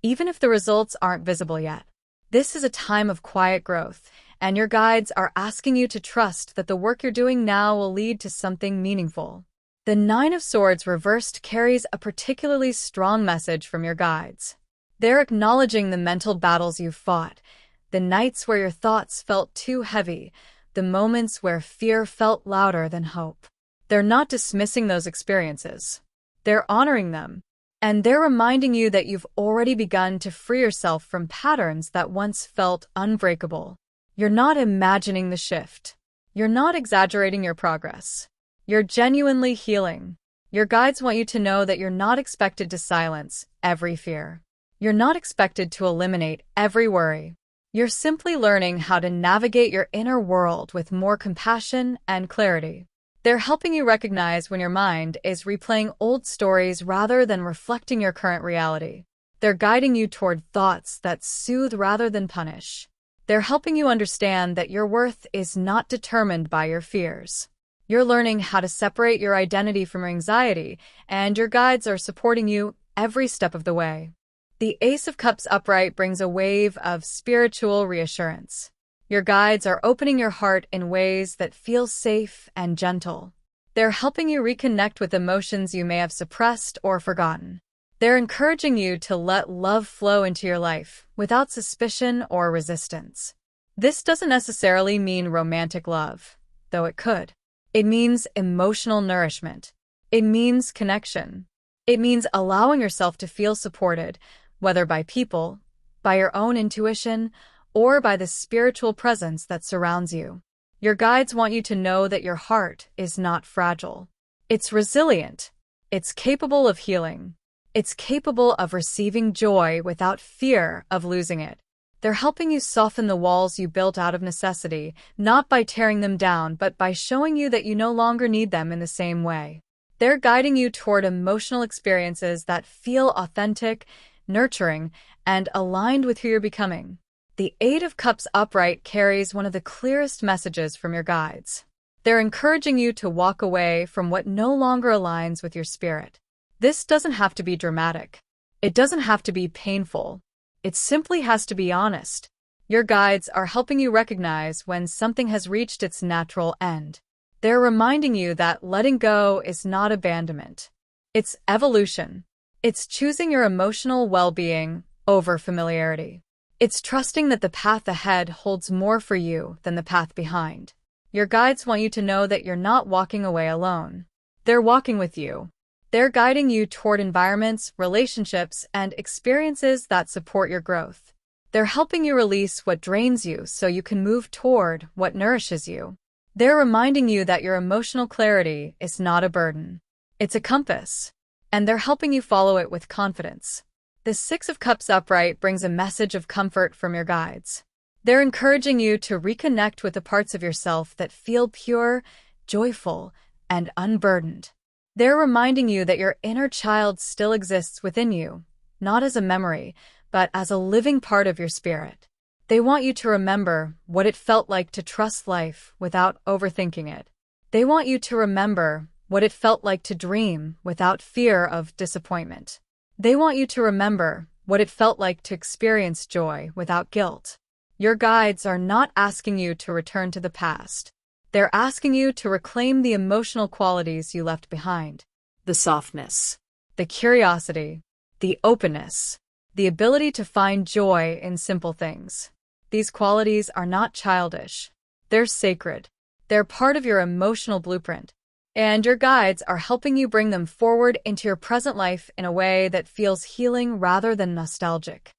even if the results aren't visible yet. This is a time of quiet growth, and your guides are asking you to trust that the work you're doing now will lead to something meaningful. The Nine of Swords reversed carries a particularly strong message from your guides. They're acknowledging the mental battles you've fought, the nights where your thoughts felt too heavy, the moments where fear felt louder than hope. They're not dismissing those experiences. They're honoring them. And they're reminding you that you've already begun to free yourself from patterns that once felt unbreakable. You're not imagining the shift. You're not exaggerating your progress. You're genuinely healing. Your guides want you to know that you're not expected to silence every fear. You're not expected to eliminate every worry. You're simply learning how to navigate your inner world with more compassion and clarity. They're helping you recognize when your mind is replaying old stories rather than reflecting your current reality. They're guiding you toward thoughts that soothe rather than punish. They're helping you understand that your worth is not determined by your fears. You're learning how to separate your identity from your anxiety, and your guides are supporting you every step of the way. The Ace of Cups upright brings a wave of spiritual reassurance. Your guides are opening your heart in ways that feel safe and gentle. They're helping you reconnect with emotions you may have suppressed or forgotten. They're encouraging you to let love flow into your life without suspicion or resistance. This doesn't necessarily mean romantic love, though it could. It means emotional nourishment. It means connection. It means allowing yourself to feel supported, whether by people, by your own intuition, or by the spiritual presence that surrounds you. Your guides want you to know that your heart is not fragile. It's resilient. It's capable of healing. It's capable of receiving joy without fear of losing it. They're helping you soften the walls you built out of necessity, not by tearing them down, but by showing you that you no longer need them in the same way. They're guiding you toward emotional experiences that feel authentic, nurturing, and aligned with who you're becoming. The Eight of Cups upright carries one of the clearest messages from your guides. They're encouraging you to walk away from what no longer aligns with your spirit. This doesn't have to be dramatic. It doesn't have to be painful. It simply has to be honest. Your guides are helping you recognize when something has reached its natural end. They're reminding you that letting go is not abandonment. It's evolution. It's choosing your emotional well-being over familiarity. It's trusting that the path ahead holds more for you than the path behind. Your guides want you to know that you're not walking away alone. They're walking with you. They're guiding you toward environments, relationships, and experiences that support your growth. They're helping you release what drains you so you can move toward what nourishes you. They're reminding you that your emotional clarity is not a burden. It's a compass. And they're helping you follow it with confidence. The Six of Cups upright brings a message of comfort from your guides. They're encouraging you to reconnect with the parts of yourself that feel pure, joyful, and unburdened. They're reminding you that your inner child still exists within you, not as a memory, but as a living part of your spirit. They want you to remember what it felt like to trust life without overthinking it. They want you to remember what it felt like to dream without fear of disappointment. They want you to remember what it felt like to experience joy without guilt. Your guides are not asking you to return to the past. They're asking you to reclaim the emotional qualities you left behind. The softness, the curiosity, the openness, the ability to find joy in simple things. These qualities are not childish. They're sacred. They're part of your emotional blueprint. And your guides are helping you bring them forward into your present life in a way that feels healing rather than nostalgic.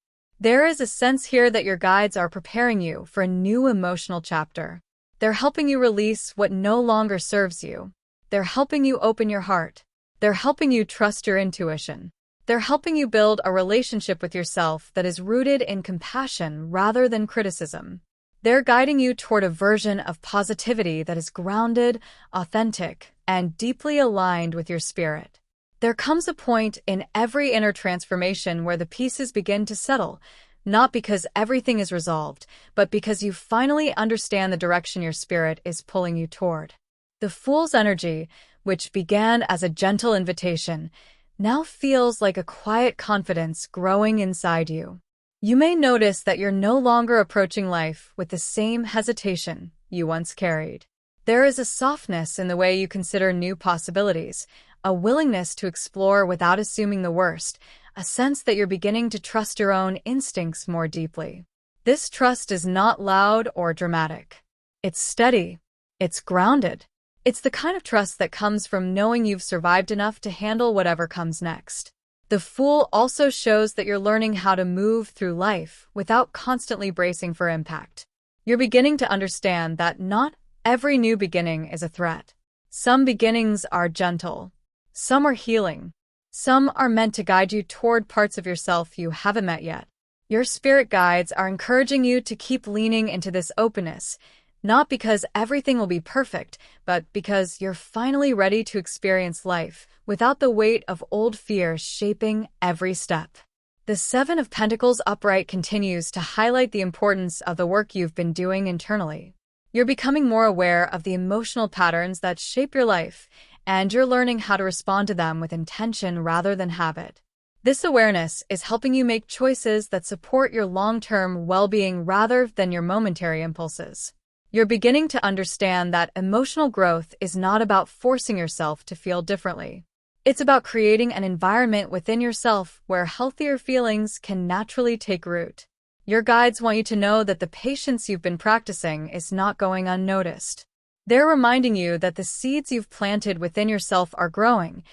There is a sense here that your guides are preparing you for a new emotional chapter. They're helping you release what no longer serves you. They're helping you open your heart. They're helping you trust your intuition. They're helping you build a relationship with yourself that is rooted in compassion rather than criticism. They're guiding you toward a version of positivity that is grounded, authentic, and deeply aligned with your spirit. There comes a point in every inner transformation where the pieces begin to settle, not because everything is resolved, but because you finally understand the direction your spirit is pulling you toward. The Fool's energy, which began as a gentle invitation, now feels like a quiet confidence growing inside you. You may notice that you're no longer approaching life with the same hesitation you once carried. There is a softness in the way you consider new possibilities, a willingness to explore without assuming the worst, a sense that you're beginning to trust your own instincts more deeply. This trust is not loud or dramatic. It's steady. It's grounded. It's the kind of trust that comes from knowing you've survived enough to handle whatever comes next. The Fool also shows that you're learning how to move through life without constantly bracing for impact. You're beginning to understand that not every new beginning is a threat. Some beginnings are gentle. Some are healing. Some are meant to guide you toward parts of yourself you haven't met yet. Your spirit guides are encouraging you to keep leaning into this openness, not because everything will be perfect, but because you're finally ready to experience life without the weight of old fears shaping every step. The Seven of Pentacles upright continues to highlight the importance of the work you've been doing internally. You're becoming more aware of the emotional patterns that shape your life, and you're learning how to respond to them with intention rather than habit. This awareness is helping you make choices that support your long-term well-being rather than your momentary impulses. You're beginning to understand that emotional growth is not about forcing yourself to feel differently. It's about creating an environment within yourself where healthier feelings can naturally take root. Your guides want you to know that the patience you've been practicing is not going unnoticed. They're reminding you that the seeds you've planted within yourself are growing,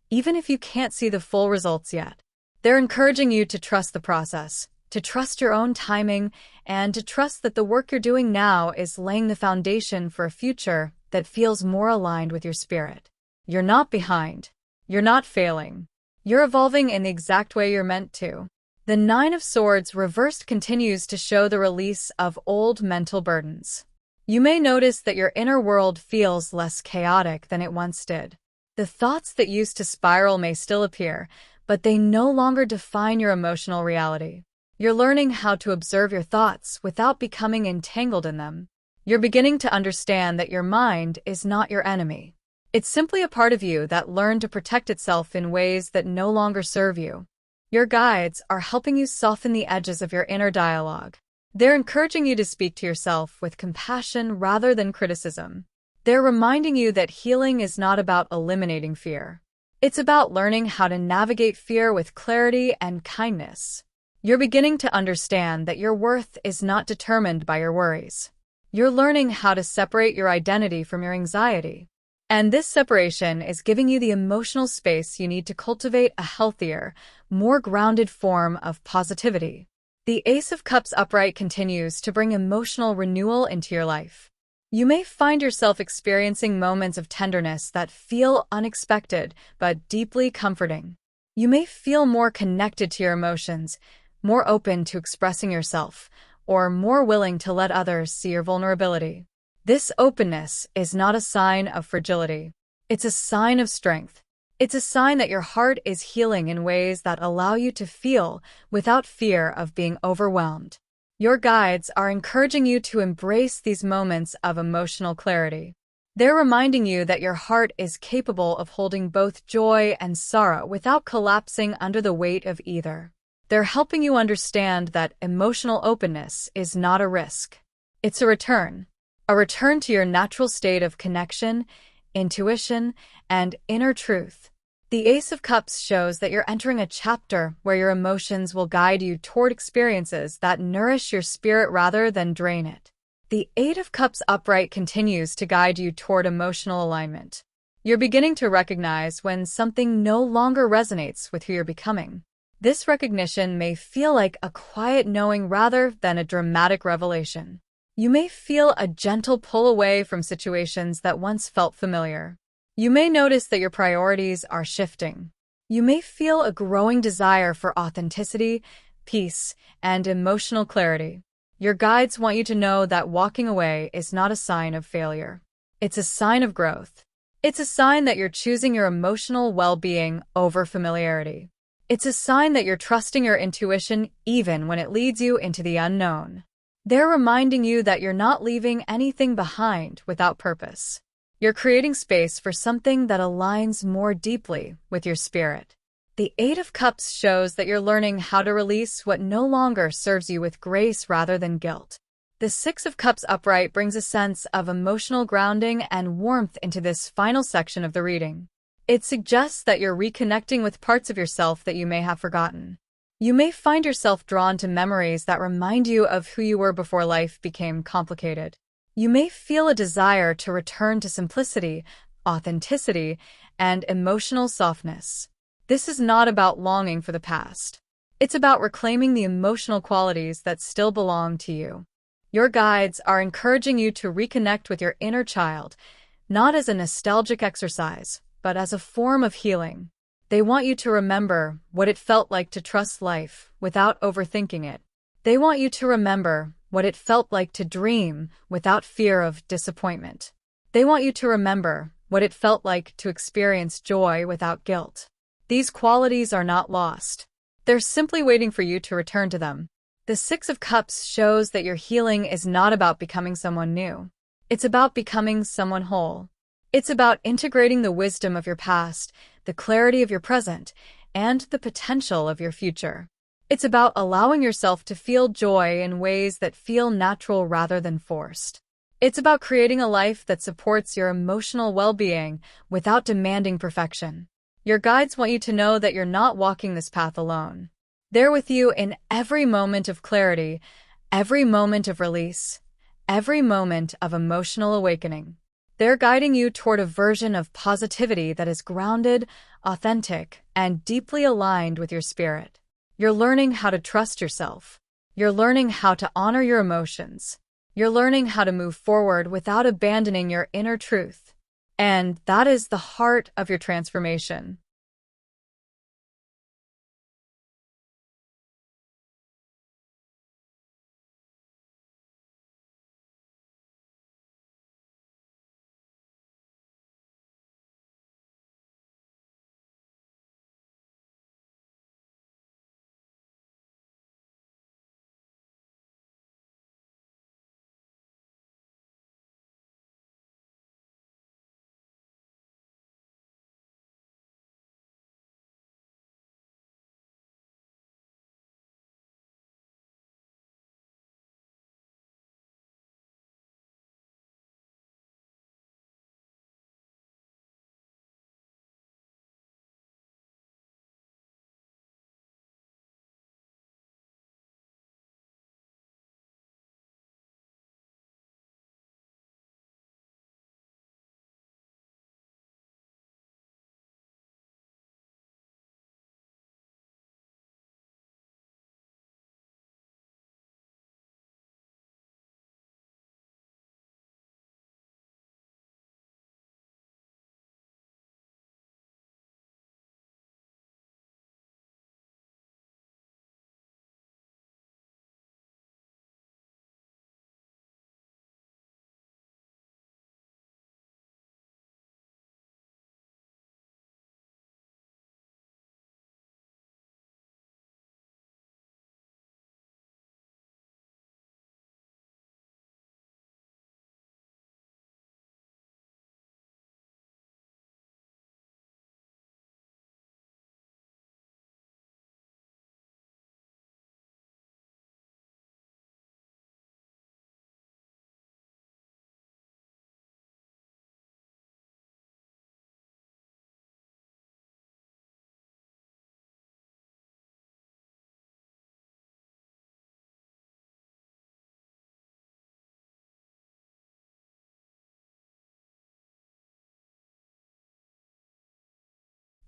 even if you can't see the full results yet. They're encouraging you to trust the process, to trust your own timing, and to trust that the work you're doing now is laying the foundation for a future that feels more aligned with your spirit. You're not behind. You're not failing. You're evolving in the exact way you're meant to. The Nine of Swords reversed continues to show the release of old mental burdens. You may notice that your inner world feels less chaotic than it once did. The thoughts that used to spiral may still appear, but they no longer define your emotional reality. You're learning how to observe your thoughts without becoming entangled in them. You're beginning to understand that your mind is not your enemy. It's simply a part of you that learned to protect itself in ways that no longer serve you. Your guides are helping you soften the edges of your inner dialogue. They're encouraging you to speak to yourself with compassion rather than criticism. They're reminding you that healing is not about eliminating fear. It's about learning how to navigate fear with clarity and kindness. You're beginning to understand that your worth is not determined by your worries. You're learning how to separate your identity from your anxiety. And this separation is giving you the emotional space you need to cultivate a healthier, more grounded form of positivity. The Ace of Cups upright continues to bring emotional renewal into your life. You may find yourself experiencing moments of tenderness that feel unexpected but deeply comforting. You may feel more connected to your emotions, more open to expressing yourself, or more willing to let others see your vulnerability. This openness is not a sign of fragility. It's a sign of strength. It's a sign that your heart is healing in ways that allow you to feel without fear of being overwhelmed. Your guides are encouraging you to embrace these moments of emotional clarity. They're reminding you that your heart is capable of holding both joy and sorrow without collapsing under the weight of either. They're helping you understand that emotional openness is not a risk. It's a return to your natural state of connection, intuition, and inner truth. The Ace of Cups shows that you're entering a chapter where your emotions will guide you toward experiences that nourish your spirit rather than drain it. The Eight of Cups upright continues to guide you toward emotional alignment. You're beginning to recognize when something no longer resonates with who you're becoming. This recognition may feel like a quiet knowing rather than a dramatic revelation. You may feel a gentle pull away from situations that once felt familiar. You may notice that your priorities are shifting. You may feel a growing desire for authenticity, peace, and emotional clarity. Your guides want you to know that walking away is not a sign of failure. It's a sign of growth. It's a sign that you're choosing your emotional well-being over familiarity. It's a sign that you're trusting your intuition even when it leads you into the unknown. They're reminding you that you're not leaving anything behind without purpose. You're creating space for something that aligns more deeply with your spirit. The Eight of Cups shows that you're learning how to release what no longer serves you with grace rather than guilt. The Six of Cups upright brings a sense of emotional grounding and warmth into this final section of the reading. It suggests that you're reconnecting with parts of yourself that you may have forgotten. You may find yourself drawn to memories that remind you of who you were before life became complicated. You may feel a desire to return to simplicity, authenticity, and emotional softness. This is not about longing for the past. It's about reclaiming the emotional qualities that still belong to you. Your guides are encouraging you to reconnect with your inner child, not as a nostalgic exercise, but as a form of healing. They want you to remember what it felt like to trust life without overthinking it. They want you to remember what it felt like to dream without fear of disappointment. They want you to remember what it felt like to experience joy without guilt. These qualities are not lost. They're simply waiting for you to return to them. The Six of Cups shows that your healing is not about becoming someone new. It's about becoming someone whole. It's about integrating the wisdom of your past, the clarity of your present, and the potential of your future. It's about allowing yourself to feel joy in ways that feel natural rather than forced. It's about creating a life that supports your emotional well-being without demanding perfection. Your guides want you to know that you're not walking this path alone. They're with you in every moment of clarity, every moment of release, every moment of emotional awakening. They're guiding you toward a version of positivity that is grounded, authentic, and deeply aligned with your spirit. You're learning how to trust yourself. You're learning how to honor your emotions. You're learning how to move forward without abandoning your inner truth. And that is the heart of your transformation.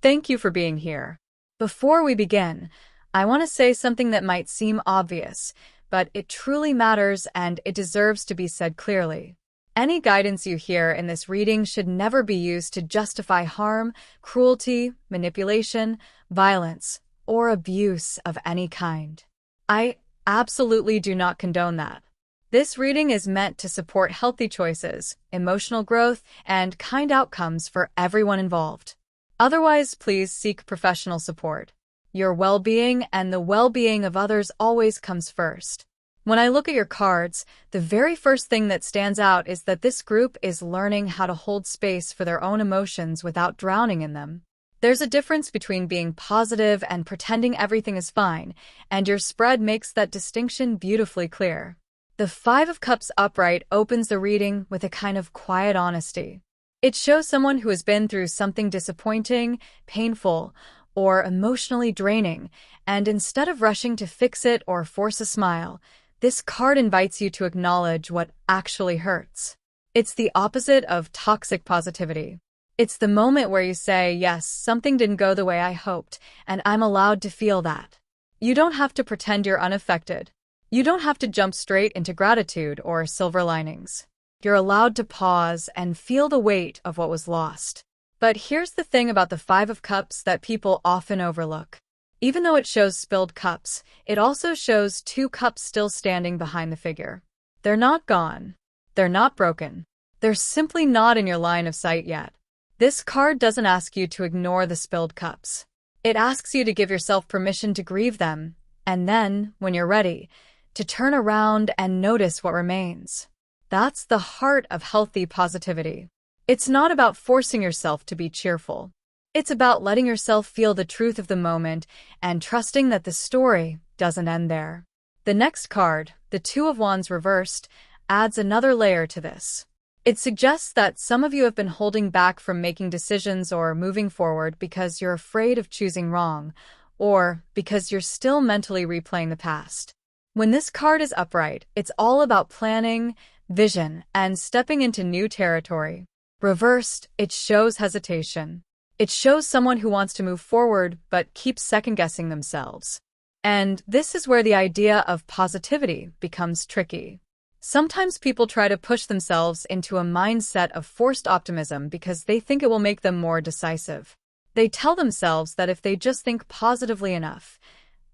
Thank you for being here. Before we begin, I want to say something that might seem obvious, but it truly matters and it deserves to be said clearly. Any guidance you hear in this reading should never be used to justify harm, cruelty, manipulation, violence, or abuse of any kind. I absolutely do not condone that. This reading is meant to support healthy choices, emotional growth, and kind outcomes for everyone involved. Otherwise, please seek professional support. Your well-being and the well-being of others always comes first. When I look at your cards, the very first thing that stands out is that this group is learning how to hold space for their own emotions without drowning in them. There's a difference between being positive and pretending everything is fine, and your spread makes that distinction beautifully clear. The Five of Cups upright opens the reading with a kind of quiet honesty. It shows someone who has been through something disappointing, painful, or emotionally draining, and instead of rushing to fix it or force a smile, this card invites you to acknowledge what actually hurts. It's the opposite of toxic positivity. It's the moment where you say, yes, something didn't go the way I hoped, and I'm allowed to feel that. You don't have to pretend you're unaffected. You don't have to jump straight into gratitude or silver linings. You're allowed to pause and feel the weight of what was lost. But here's the thing about the Five of Cups that people often overlook. Even though it shows spilled cups, it also shows two cups still standing behind the figure. They're not gone. They're not broken. They're simply not in your line of sight yet. This card doesn't ask you to ignore the spilled cups. It asks you to give yourself permission to grieve them, and then, when you're ready, to turn around and notice what remains. That's the heart of healthy positivity. It's not about forcing yourself to be cheerful. It's about letting yourself feel the truth of the moment and trusting that the story doesn't end there. The next card, the Two of Wands reversed, adds another layer to this. It suggests that some of you have been holding back from making decisions or moving forward because you're afraid of choosing wrong, or because you're still mentally replaying the past. When this card is upright, it's all about planning, vision, and stepping into new territory. Reversed, it shows hesitation. It shows someone who wants to move forward but keeps second-guessing themselves. And this is where the idea of positivity becomes tricky. Sometimes people try to push themselves into a mindset of forced optimism because they think it will make them more decisive. They tell themselves that if they just think positively enough,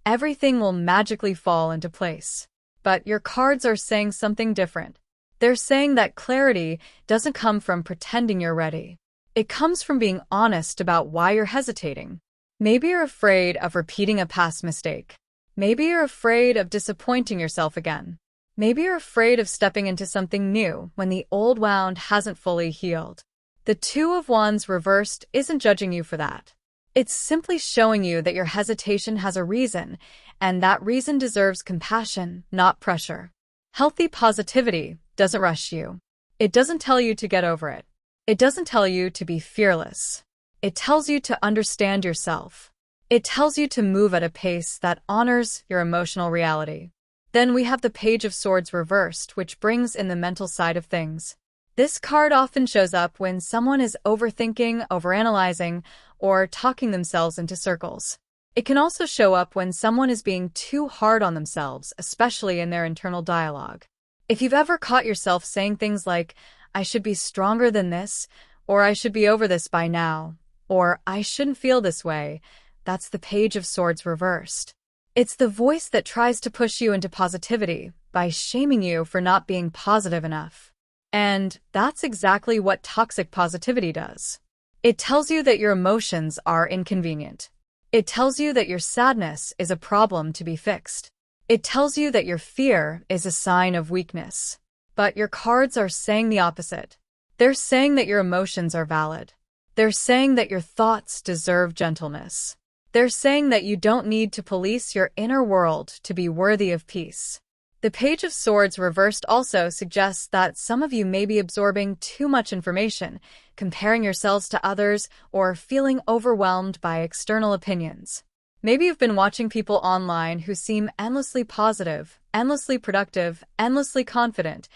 everything will magically fall into place. But your cards are saying something different. They're saying that clarity doesn't come from pretending you're ready. It comes from being honest about why you're hesitating. Maybe you're afraid of repeating a past mistake. Maybe you're afraid of disappointing yourself again. Maybe you're afraid of stepping into something new when the old wound hasn't fully healed. The Two of Wands reversed isn't judging you for that. It's simply showing you that your hesitation has a reason, and that reason deserves compassion, not pressure. Healthy positivity doesn't rush you. It doesn't tell you to get over it. It doesn't tell you to be fearless. It tells you to understand yourself. It tells you to move at a pace that honors your emotional reality. Then we have the Page of Swords reversed, which brings in the mental side of things. This card often shows up when someone is overthinking, overanalyzing, or talking themselves into circles. It can also show up when someone is being too hard on themselves, especially in their internal dialogue. If you've ever caught yourself saying things like, I should be stronger than this, or I should be over this by now, or I shouldn't feel this way, that's the Page of Swords reversed. It's the voice that tries to push you into positivity by shaming you for not being positive enough. And that's exactly what toxic positivity does. It tells you that your emotions are inconvenient. It tells you that your sadness is a problem to be fixed. It tells you that your fear is a sign of weakness. But your cards are saying the opposite. They're saying that your emotions are valid. They're saying that your thoughts deserve gentleness. They're saying that you don't need to police your inner world to be worthy of peace. The Page of Swords reversed also suggests that some of you may be absorbing too much information, comparing yourselves to others, or feeling overwhelmed by external opinions. Maybe you've been watching people online who seem endlessly positive, endlessly productive, endlessly confident,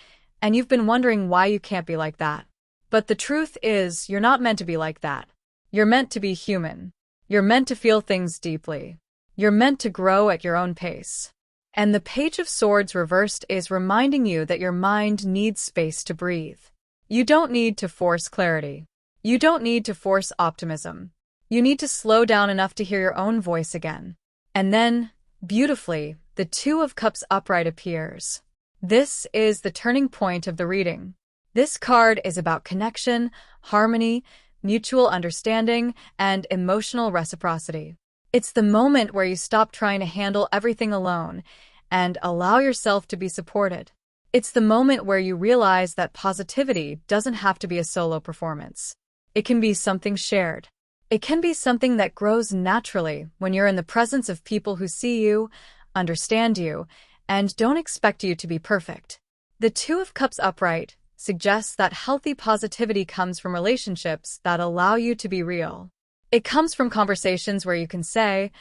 and you've been wondering why you can't be like that. But the truth is, you're not meant to be like that. You're meant to be human. You're meant to feel things deeply. You're meant to grow at your own pace. And the Page of Swords reversed is reminding you that your mind needs space to breathe. You don't need to force clarity. You don't need to force optimism. You need to slow down enough to hear your own voice again. And then, beautifully, the Two of Cups upright appears. This is the turning point of the reading. This card is about connection, harmony, mutual understanding, and emotional reciprocity. It's the moment where you stop trying to handle everything alone and allow yourself to be supported. It's the moment where you realize that positivity doesn't have to be a solo performance. It can be something shared. It can be something that grows naturally when you're in the presence of people who see you, understand you, and don't expect you to be perfect. The Two of Cups upright suggests that healthy positivity comes from relationships that allow you to be real. It comes from conversations where you can say,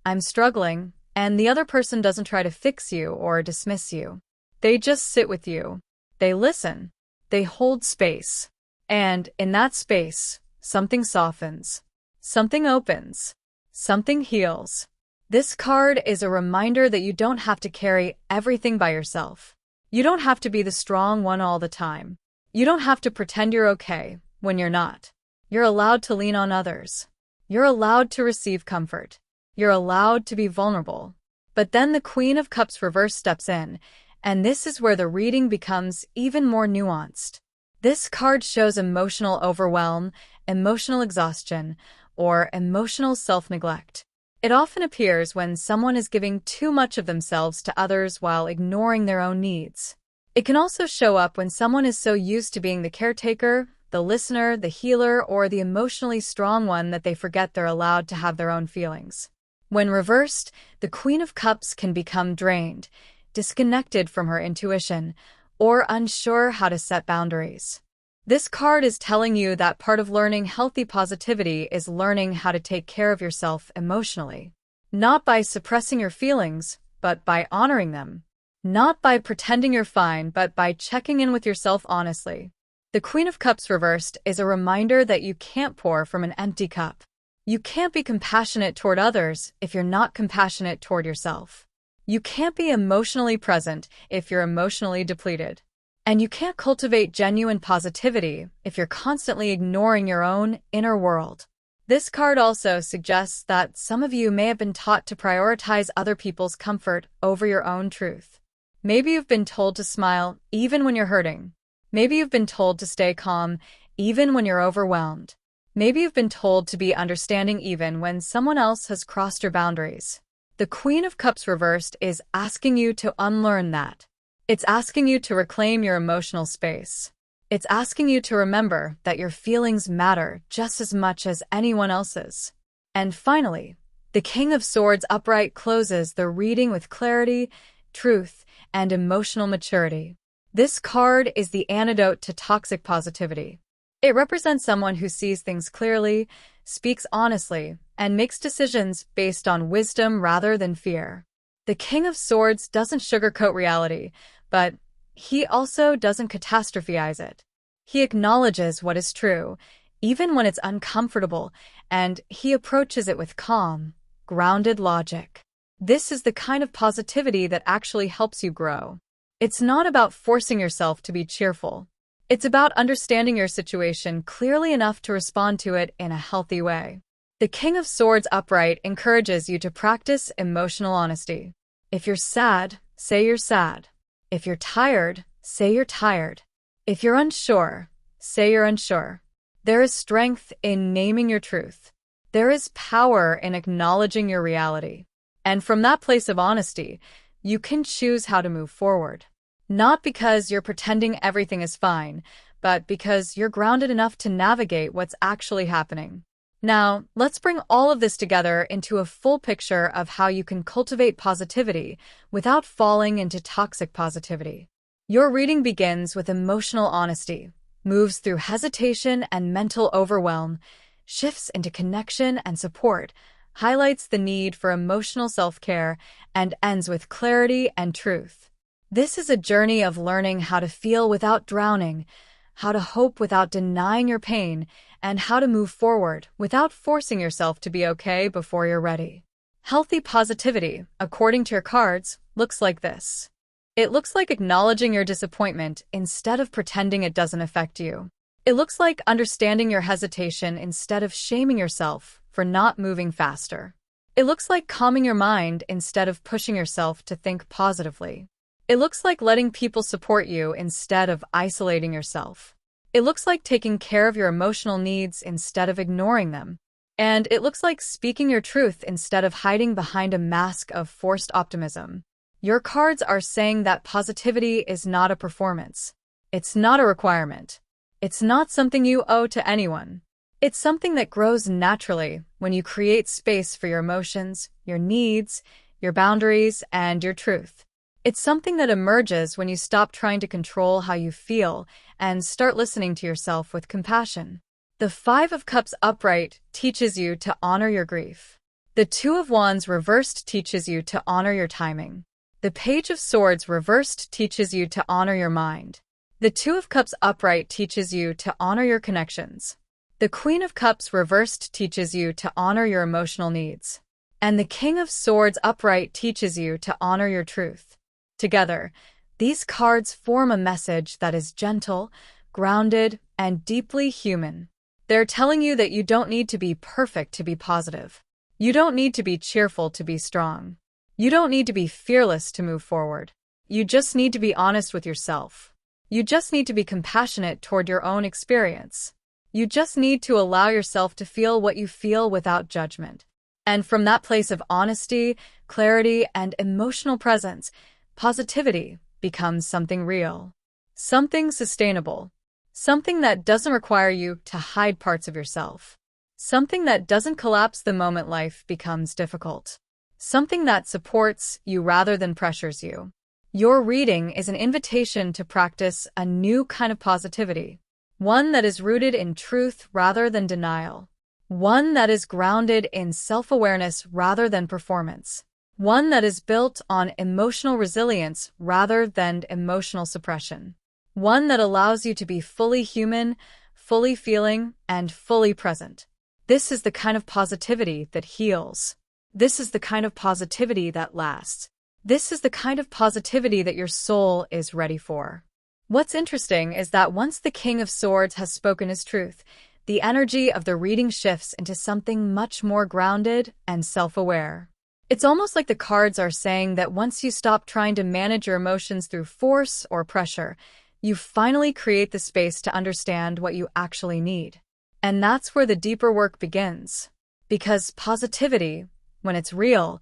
"I'm struggling," and the other person doesn't try to fix you or dismiss you. They just sit with you. They listen. They hold space. And in that space, something softens. Something opens. Something heals. This card is a reminder that you don't have to carry everything by yourself. You don't have to be the strong one all the time. You don't have to pretend you're okay when you're not. You're allowed to lean on others. You're allowed to receive comfort. You're allowed to be vulnerable. But then the Queen of Cups reverse steps in, and this is where the reading becomes even more nuanced. This card shows emotional overwhelm, emotional exhaustion, or emotional self-neglect. It often appears when someone is giving too much of themselves to others while ignoring their own needs. It can also show up when someone is so used to being the caretaker, the listener, the healer, or the emotionally strong one that they forget they're allowed to have their own feelings. When reversed, the Queen of Cups can become drained, disconnected from her intuition, or unsure how to set boundaries. This card is telling you that part of learning healthy positivity is learning how to take care of yourself emotionally. Not by suppressing your feelings, but by honoring them. Not by pretending you're fine, but by checking in with yourself honestly. The Queen of Cups reversed is a reminder that you can't pour from an empty cup. You can't be compassionate toward others if you're not compassionate toward yourself. You can't be emotionally present if you're emotionally depleted. And you can't cultivate genuine positivity if you're constantly ignoring your own inner world. This card also suggests that some of you may have been taught to prioritize other people's comfort over your own truth. Maybe you've been told to smile even when you're hurting. Maybe you've been told to stay calm even when you're overwhelmed. Maybe you've been told to be understanding even when someone else has crossed your boundaries. The Queen of Cups reversed is asking you to unlearn that. It's asking you to reclaim your emotional space. It's asking you to remember that your feelings matter just as much as anyone else's. And finally, the King of Swords upright closes the reading with clarity, truth, and emotional maturity. This card is the antidote to toxic positivity. It represents someone who sees things clearly, speaks honestly, and makes decisions based on wisdom rather than fear. The King of Swords doesn't sugarcoat reality, but he also doesn't catastrophize it. He acknowledges what is true, even when it's uncomfortable, and he approaches it with calm, grounded logic. This is the kind of positivity that actually helps you grow. It's not about forcing yourself to be cheerful. It's about understanding your situation clearly enough to respond to it in a healthy way. The King of Swords upright encourages you to practice emotional honesty. If you're sad, say you're sad. If you're tired, say you're tired. If you're unsure, say you're unsure. There is strength in naming your truth. There is power in acknowledging your reality. And from that place of honesty, you can choose how to move forward. Not because you're pretending everything is fine, but because you're grounded enough to navigate what's actually happening. Now, let's bring all of this together into a full picture of how you can cultivate positivity without falling into toxic positivity. Your reading begins with emotional honesty, moves through hesitation and mental overwhelm, shifts into connection and support, highlights the need for emotional self-care, and ends with clarity and truth. This is a journey of learning how to feel without drowning, how to hope without denying your pain, and how to move forward without forcing yourself to be okay before you're ready. Healthy positivity, according to your cards, looks like this. It looks like acknowledging your disappointment instead of pretending it doesn't affect you. It looks like understanding your hesitation instead of shaming yourself for not moving faster. It looks like calming your mind instead of pushing yourself to think positively. It looks like letting people support you instead of isolating yourself. It looks like taking care of your emotional needs instead of ignoring them. And it looks like speaking your truth instead of hiding behind a mask of forced optimism. Your cards are saying that positivity is not a performance. It's not a requirement. It's not something you owe to anyone. It's something that grows naturally when you create space for your emotions, your needs, your boundaries, and your truth. It's something that emerges when you stop trying to control how you feel and start listening to yourself with compassion. The Five of Cups upright teaches you to honor your grief. The Two of Wands reversed teaches you to honor your timing. The Page of Swords reversed teaches you to honor your mind. The Two of Cups upright teaches you to honor your connections. The Queen of Cups reversed teaches you to honor your emotional needs. And the King of Swords upright teaches you to honor your truth. Together, these cards form a message that is gentle, grounded, and deeply human. They're telling you that you don't need to be perfect to be positive. You don't need to be cheerful to be strong. You don't need to be fearless to move forward. You just need to be honest with yourself. You just need to be compassionate toward your own experience. You just need to allow yourself to feel what you feel without judgment. And from that place of honesty, clarity, and emotional presence, positivity becomes something real, something sustainable, something that doesn't require you to hide parts of yourself, something that doesn't collapse the moment life becomes difficult, something that supports you rather than pressures you. Your reading is an invitation to practice a new kind of positivity, one that is rooted in truth rather than denial, one that is grounded in self-awareness rather than performance, one that is built on emotional resilience rather than emotional suppression, one that allows you to be fully human, fully feeling, and fully present. This is the kind of positivity that heals. This is the kind of positivity that lasts. This is the kind of positivity that your soul is ready for. What's interesting is that once the King of Swords has spoken his truth, the energy of the reading shifts into something much more grounded and self-aware. It's almost like the cards are saying that once you stop trying to manage your emotions through force or pressure, you finally create the space to understand what you actually need. And that's where the deeper work begins. Because positivity, when it's real,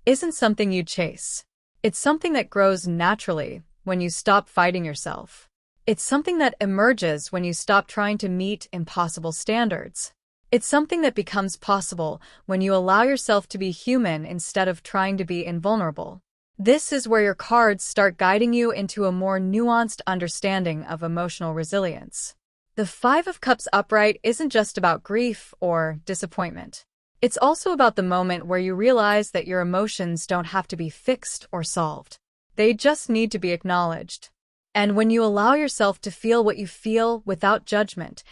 isn't something you chase. It's something that grows naturally when you stop fighting yourself. It's something that emerges when you stop trying to meet impossible standards. It's something that becomes possible when you allow yourself to be human instead of trying to be invulnerable. This is where your cards start guiding you into a more nuanced understanding of emotional resilience. The Five of Cups upright isn't just about grief or disappointment. It's also about the moment where you realize that your emotions don't have to be fixed or solved. They just need to be acknowledged. And when you allow yourself to feel what you feel without judgment,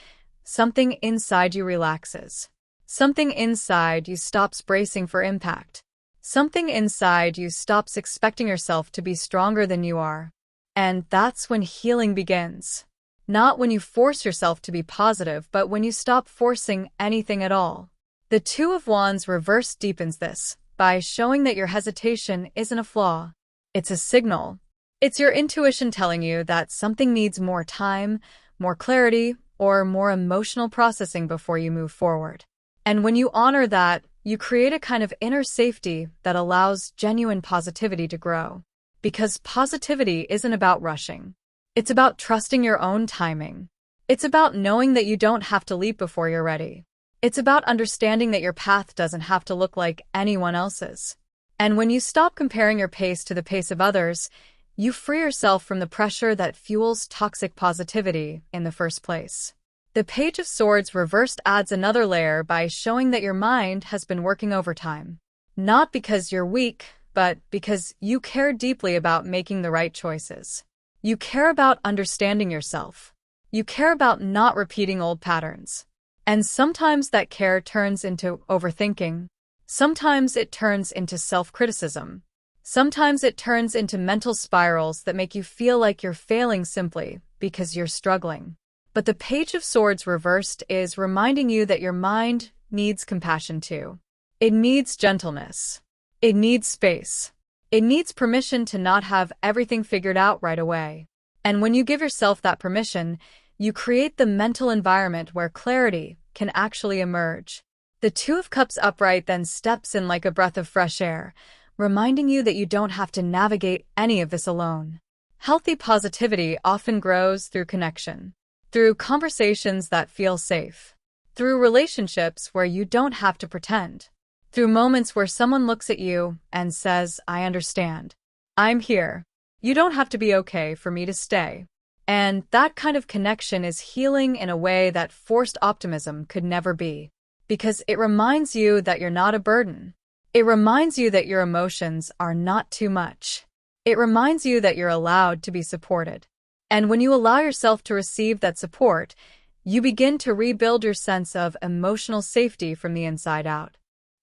something inside you relaxes. Something inside you stops bracing for impact. Something inside you stops expecting yourself to be stronger than you are. And that's when healing begins. Not when you force yourself to be positive, but when you stop forcing anything at all. The Two of Wands reverse deepens this by showing that your hesitation isn't a flaw. It's a signal. It's your intuition telling you that something needs more time, more clarity, or more emotional processing before you move forward. And when you honor that, you create a kind of inner safety that allows genuine positivity to grow. Because positivity isn't about rushing. It's about trusting your own timing. It's about knowing that you don't have to leap before you're ready. It's about understanding that your path doesn't have to look like anyone else's. And when you stop comparing your pace to the pace of others, you free yourself from the pressure that fuels toxic positivity in the first place. The Page of Swords reversed adds another layer by showing that your mind has been working overtime. Not because you're weak, but because you care deeply about making the right choices. You care about understanding yourself. You care about not repeating old patterns. And sometimes that care turns into overthinking. Sometimes it turns into self-criticism. Sometimes it turns into mental spirals that make you feel like you're failing simply because you're struggling. But the Page of Swords reversed is reminding you that your mind needs compassion too. It needs gentleness. It needs space. It needs permission to not have everything figured out right away. And when you give yourself that permission, you create the mental environment where clarity can actually emerge. The Two of Cups upright then steps in like a breath of fresh air, reminding you that you don't have to navigate any of this alone. Healthy positivity often grows through connection, through conversations that feel safe, through relationships where you don't have to pretend, through moments where someone looks at you and says, "I understand. I'm here. You don't have to be okay for me to stay." And that kind of connection is healing in a way that forced optimism could never be, because it reminds you that you're not a burden. It reminds you that your emotions are not too much. It reminds you that you're allowed to be supported. And when you allow yourself to receive that support, you begin to rebuild your sense of emotional safety from the inside out.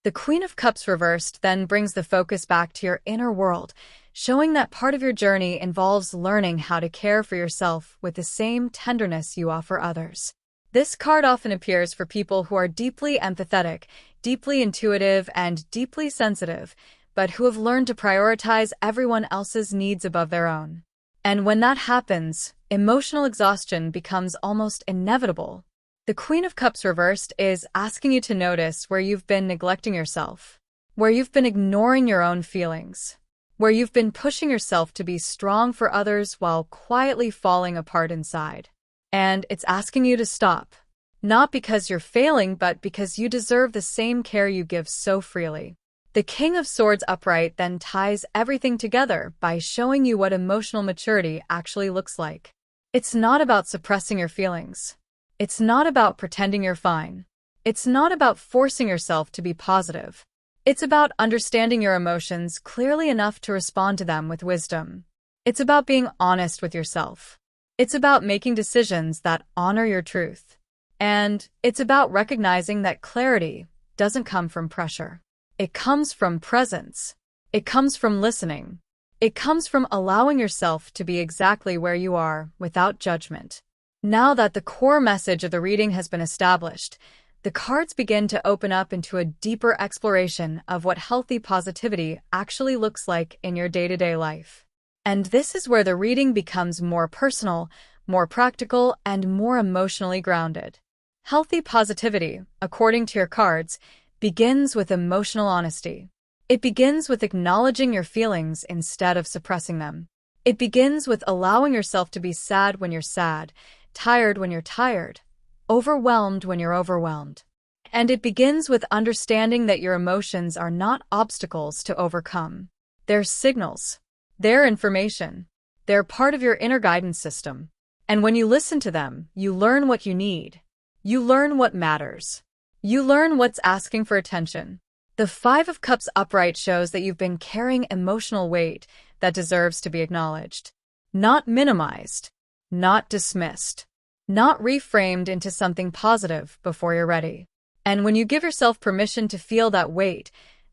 The Queen of Cups reversed then brings the focus back to your inner world, showing that part of your journey involves learning how to care for yourself with the same tenderness you offer others. This card often appears for people who are deeply empathetic, deeply intuitive, and deeply sensitive, but who have learned to prioritize everyone else's needs above their own. And when that happens, emotional exhaustion becomes almost inevitable. The Queen of Cups reversed is asking you to notice where you've been neglecting yourself, where you've been ignoring your own feelings, where you've been pushing yourself to be strong for others while quietly falling apart inside. And it's asking you to stop, not because you're failing, but because you deserve the same care you give so freely. The King of Swords upright then ties everything together by showing you what emotional maturity actually looks like. It's not about suppressing your feelings. It's not about pretending you're fine. It's not about forcing yourself to be positive. It's about understanding your emotions clearly enough to respond to them with wisdom. It's about being honest with yourself. It's about making decisions that honor your truth. And it's about recognizing that clarity doesn't come from pressure. It comes from presence. It comes from listening. It comes from allowing yourself to be exactly where you are without judgment. Now that the core message of the reading has been established, the cards begin to open up into a deeper exploration of what healthy positivity actually looks like in your day-to-day life. And this is where the reading becomes more personal, more practical, and more emotionally grounded. Healthy positivity, according to your cards, begins with emotional honesty. It begins with acknowledging your feelings instead of suppressing them. It begins with allowing yourself to be sad when you're sad, tired when you're tired, overwhelmed when you're overwhelmed. And it begins with understanding that your emotions are not obstacles to overcome. They're signals. They're information. They're part of your inner guidance system. And when you listen to them, you learn what you need. You learn what matters. You learn what's asking for attention. The Five of Cups upright shows that you've been carrying emotional weight that deserves to be acknowledged. Not minimized. Not dismissed. Not reframed into something positive before you're ready. And when you give yourself permission to feel that weight,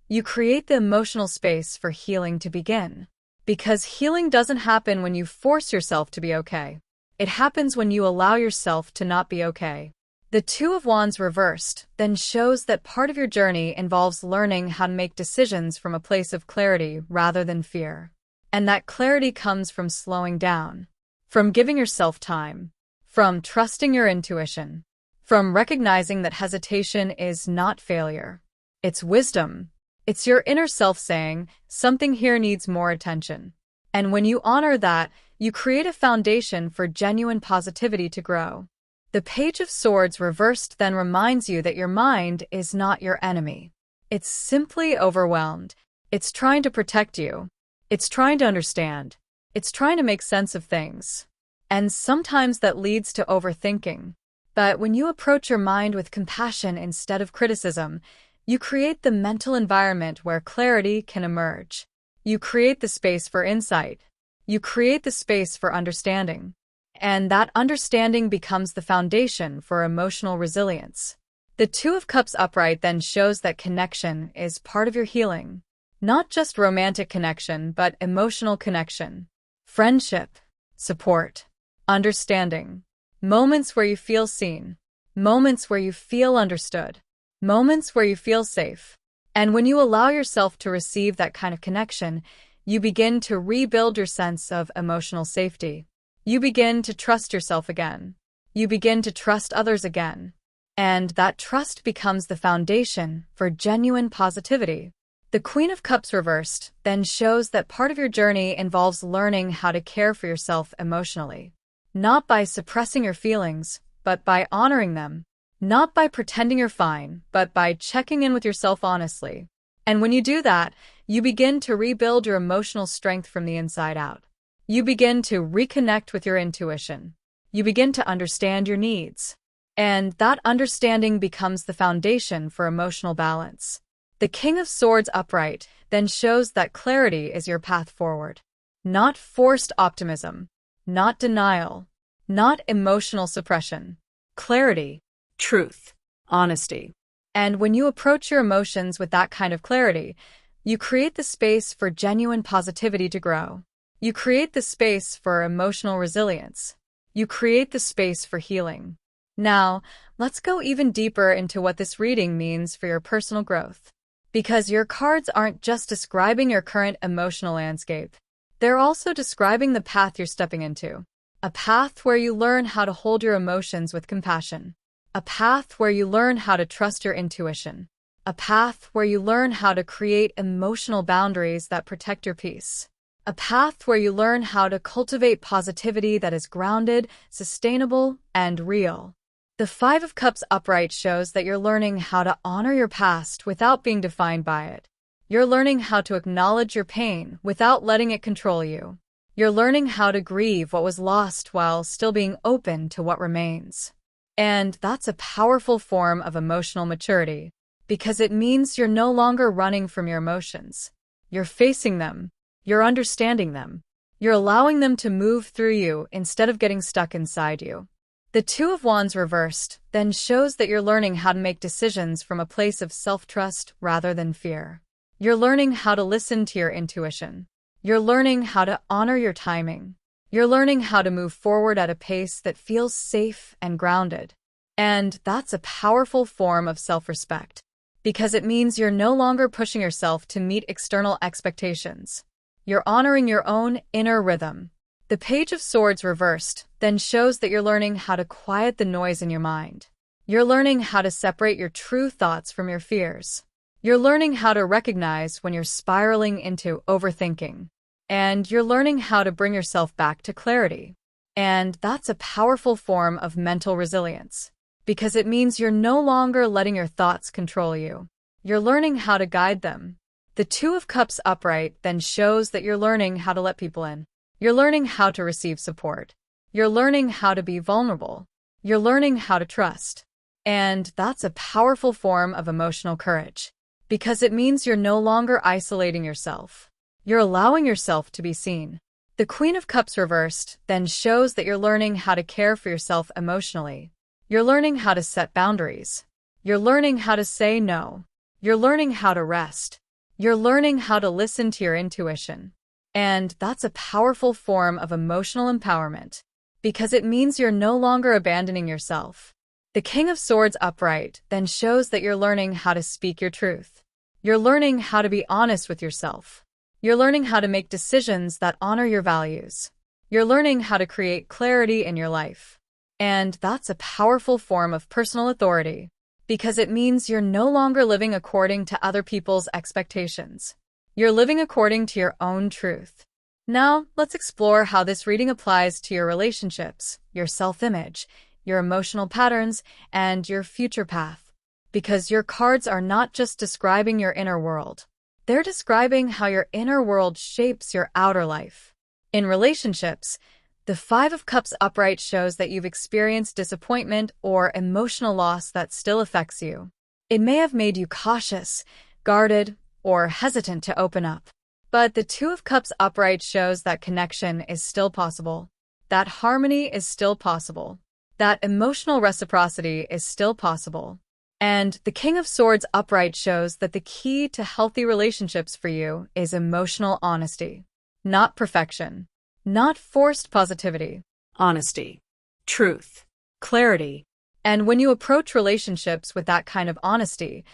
you create the emotional space for healing to begin. Because healing doesn't happen when you force yourself to be okay. It happens when you allow yourself to not be okay. The Two of Wands reversed then shows that part of your journey involves learning how to make decisions from a place of clarity rather than fear. And that clarity comes from slowing down, from giving yourself time, from trusting your intuition, from recognizing that hesitation is not failure. It's wisdom. It's your inner self saying, something here needs more attention. And when you honor that, you create a foundation for genuine positivity to grow. The Page of Swords reversed then reminds you that your mind is not your enemy. It's simply overwhelmed. It's trying to protect you. It's trying to understand. It's trying to make sense of things. And sometimes that leads to overthinking. But when you approach your mind with compassion instead of criticism, you create the mental environment where clarity can emerge. You create the space for insight. You create the space for understanding. And that understanding becomes the foundation for emotional resilience. The Two of Cups upright then shows that connection is part of your healing. Not just romantic connection, but emotional connection. Friendship, support, understanding. Moments where you feel seen. Moments where you feel understood. Moments where you feel safe. And when you allow yourself to receive that kind of connection, you begin to rebuild your sense of emotional safety. You begin to trust yourself again. You begin to trust others again. And that trust becomes the foundation for genuine positivity. The Queen of Cups reversed then shows that part of your journey involves learning how to care for yourself emotionally. Not by suppressing your feelings, but by honoring them. Not by pretending you're fine, but by checking in with yourself honestly. And when you do that, you begin to rebuild your emotional strength from the inside out. You begin to reconnect with your intuition. You begin to understand your needs. And that understanding becomes the foundation for emotional balance. The King of Swords upright then shows that clarity is your path forward. Not forced optimism. Not denial. Not emotional suppression. Clarity. Truth. Honesty. And when you approach your emotions with that kind of clarity, you create the space for genuine positivity to grow. You create the space for emotional resilience. You create the space for healing. Now, let's go even deeper into what this reading means for your personal growth. Because your cards aren't just describing your current emotional landscape. They're also describing the path you're stepping into. A path where you learn how to hold your emotions with compassion. A path where you learn how to trust your intuition. A path where you learn how to create emotional boundaries that protect your peace. A path where you learn how to cultivate positivity that is grounded, sustainable, and real. The Five of Cups upright shows that you're learning how to honor your past without being defined by it. You're learning how to acknowledge your pain without letting it control you. You're learning how to grieve what was lost while still being open to what remains. And that's a powerful form of emotional maturity, because it means you're no longer running from your emotions. You're facing them. You're understanding them. You're allowing them to move through you instead of getting stuck inside you. The Two of Wands reversed then shows that you're learning how to make decisions from a place of self-trust rather than fear. You're learning how to listen to your intuition. You're learning how to honor your timing. You're learning how to move forward at a pace that feels safe and grounded. And that's a powerful form of self-respect, because it means you're no longer pushing yourself to meet external expectations. You're honoring your own inner rhythm. The Page of Swords reversed then shows that you're learning how to quiet the noise in your mind. You're learning how to separate your true thoughts from your fears. You're learning how to recognize when you're spiraling into overthinking. And you're learning how to bring yourself back to clarity. And that's a powerful form of mental resilience, because it means you're no longer letting your thoughts control you. You're learning how to guide them. The Two of Cups upright then shows that you're learning how to let people in. You're learning how to receive support. You're learning how to be vulnerable. You're learning how to trust. And that's a powerful form of emotional courage, because it means you're no longer isolating yourself. You're allowing yourself to be seen. The Queen of Cups reversed then shows that you're learning how to care for yourself emotionally. You're learning how to set boundaries. You're learning how to say no. You're learning how to rest. You're learning how to listen to your intuition. And that's a powerful form of emotional empowerment, because it means you're no longer abandoning yourself. The King of Swords upright then shows that you're learning how to speak your truth. You're learning how to be honest with yourself. You're learning how to make decisions that honor your values. You're learning how to create clarity in your life. And that's a powerful form of personal authority, because it means you're no longer living according to other people's expectations. You're living according to your own truth. Now, let's explore how this reading applies to your relationships, your self-image, your emotional patterns, and your future path. Because your cards are not just describing your inner world. They're describing how your inner world shapes your outer life. In relationships, the Five of Cups upright shows that you've experienced disappointment or emotional loss that still affects you. It may have made you cautious, guarded, or hesitant to open up. But the Two of Cups upright shows that connection is still possible, that harmony is still possible, that emotional reciprocity is still possible. And the King of Swords upright shows that the key to healthy relationships for you is emotional honesty, not perfection, not forced positivity. Honesty, truth, clarity. And when you approach relationships with that kind of honesty,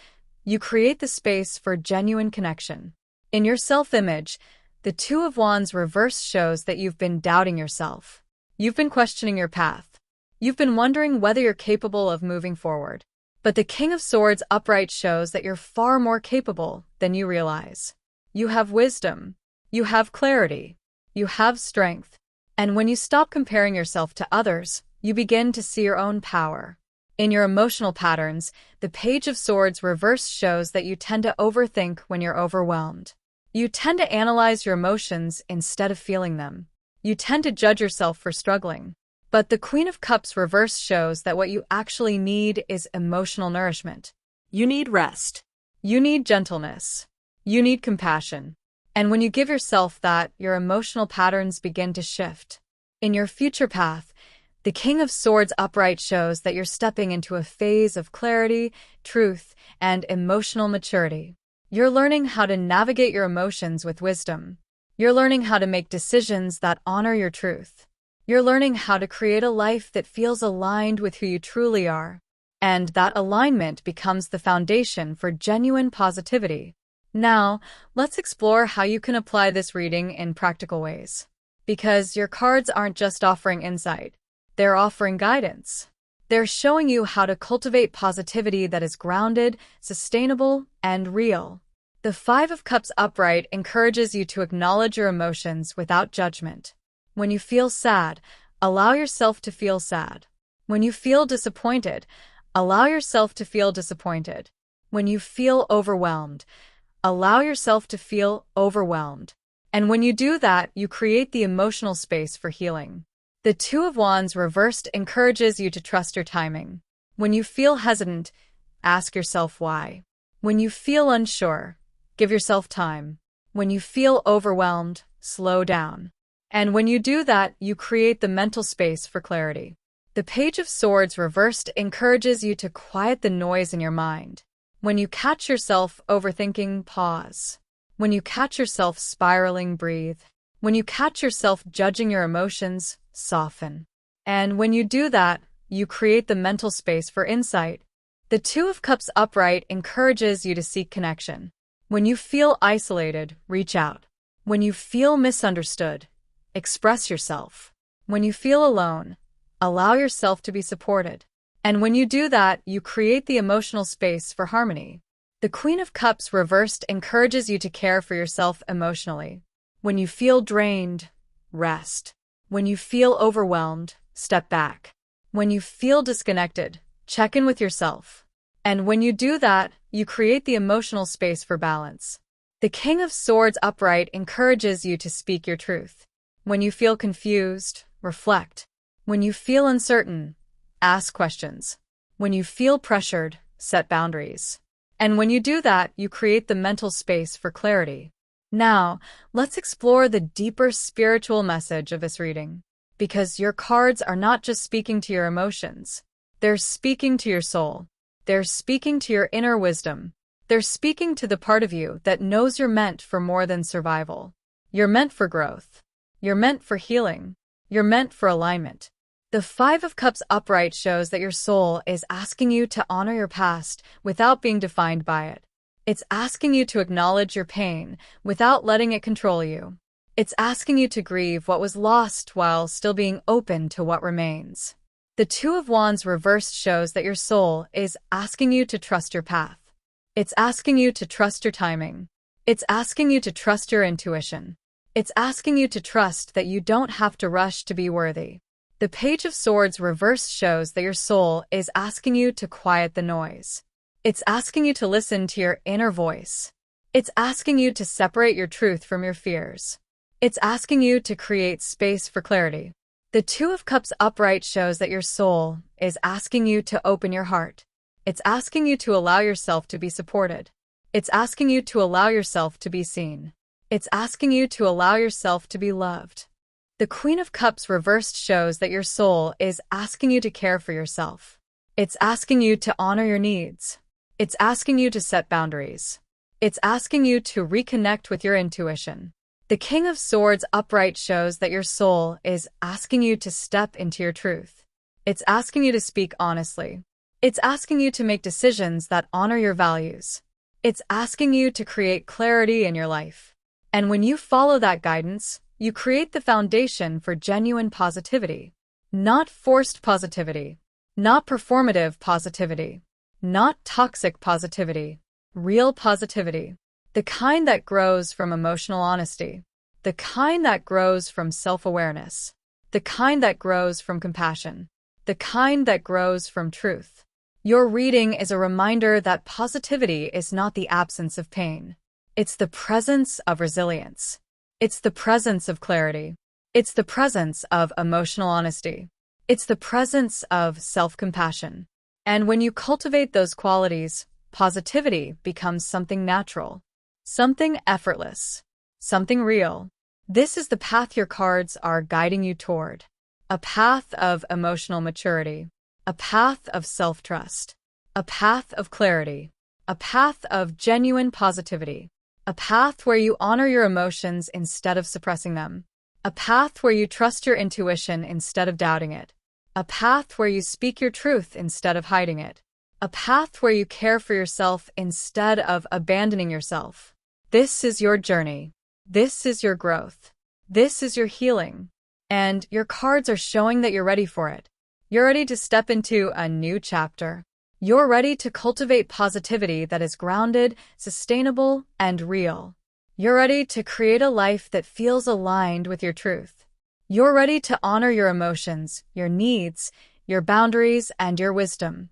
you create the space for genuine connection. In your self-image, the Two of Wands reverse shows that you've been doubting yourself. You've been questioning your path. You've been wondering whether you're capable of moving forward. But the King of Swords upright shows that you're far more capable than you realize. You have wisdom. You have clarity. You have strength. And when you stop comparing yourself to others, you begin to see your own power. In your emotional patterns, the Page of Swords reverse shows that you tend to overthink when you're overwhelmed. You tend to analyze your emotions instead of feeling them. You tend to judge yourself for struggling. But the Queen of Cups reverse shows that what you actually need is emotional nourishment. You need rest. You need gentleness. You need compassion. And when you give yourself that, your emotional patterns begin to shift. In your future path, the King of Swords upright shows that you're stepping into a phase of clarity, truth, and emotional maturity. You're learning how to navigate your emotions with wisdom. You're learning how to make decisions that honor your truth. You're learning how to create a life that feels aligned with who you truly are. And that alignment becomes the foundation for genuine positivity. Now, let's explore how you can apply this reading in practical ways. Because your cards aren't just offering insight. They're offering guidance. They're showing you how to cultivate positivity that is grounded, sustainable, and real. The Five of Cups upright encourages you to acknowledge your emotions without judgment. When you feel sad, allow yourself to feel sad. When you feel disappointed, allow yourself to feel disappointed. When you feel overwhelmed, allow yourself to feel overwhelmed. And when you do that, you create the emotional space for healing. The Two of Wands reversed encourages you to trust your timing. When you feel hesitant, ask yourself why. When you feel unsure, give yourself time. When you feel overwhelmed, slow down. And when you do that, you create the mental space for clarity. The Page of Swords reversed encourages you to quiet the noise in your mind. When you catch yourself overthinking, pause. When you catch yourself spiraling, breathe. When you catch yourself judging your emotions, soften. And when you do that, you create the mental space for insight. The Two of Cups upright encourages you to seek connection. When you feel isolated, reach out. When you feel misunderstood, express yourself. When you feel alone, allow yourself to be supported. And when you do that, you create the emotional space for harmony. The Queen of Cups reversed encourages you to care for yourself emotionally. When you feel drained, rest. When you feel overwhelmed, step back. When you feel disconnected, check in with yourself. And when you do that, you create the emotional space for balance. The King of Swords upright encourages you to speak your truth. When you feel confused, reflect. When you feel uncertain, ask questions. When you feel pressured, set boundaries. And when you do that, you create the mental space for clarity. Now, let's explore the deeper spiritual message of this reading. Because your cards are not just speaking to your emotions. They're speaking to your soul. They're speaking to your inner wisdom. They're speaking to the part of you that knows you're meant for more than survival. You're meant for growth. You're meant for healing. You're meant for alignment. The Five of Cups upright shows that your soul is asking you to honor your past without being defined by it. It's asking you to acknowledge your pain without letting it control you. It's asking you to grieve what was lost while still being open to what remains. The Two of Wands reversed shows that your soul is asking you to trust your path. It's asking you to trust your timing. It's asking you to trust your intuition. It's asking you to trust that you don't have to rush to be worthy. The Page of Swords reversed shows that your soul is asking you to quiet the noise. It's asking you to listen to your inner voice. It's asking you to separate your truth from your fears. It's asking you to create space for clarity. The Two of Cups upright shows that your soul is asking you to open your heart. It's asking you to allow yourself to be supported. It's asking you to allow yourself to be seen. It's asking you to allow yourself to be loved. The Queen of Cups reversed shows that your soul is asking you to care for yourself. It's asking you to honor your needs. It's asking you to set boundaries. It's asking you to reconnect with your intuition. The King of Swords upright shows that your soul is asking you to step into your truth. It's asking you to speak honestly. It's asking you to make decisions that honor your values. It's asking you to create clarity in your life. And when you follow that guidance, you create the foundation for genuine positivity. Not forced positivity. Not performative positivity. Not toxic positivity. Real positivity. The kind that grows from emotional honesty. The kind that grows from self-awareness. The kind that grows from compassion. The kind that grows from truth. Your reading is a reminder that positivity is not the absence of pain. It's the presence of resilience. It's the presence of clarity. It's the presence of emotional honesty. It's the presence of self-compassion. And when you cultivate those qualities, positivity becomes something natural, something effortless, something real. This is the path your cards are guiding you toward. A path of emotional maturity, a path of self-trust, a path of clarity, a path of genuine positivity, a path where you honor your emotions instead of suppressing them, a path where you trust your intuition instead of doubting it, a path where you speak your truth instead of hiding it, a path where you care for yourself instead of abandoning yourself. This is your journey. This is your growth. This is your healing. And your cards are showing that you're ready for it. You're ready to step into a new chapter. You're ready to cultivate positivity that is grounded, sustainable, and real. You're ready to create a life that feels aligned with your truth. You're ready to honor your emotions, your needs, your boundaries, and your wisdom.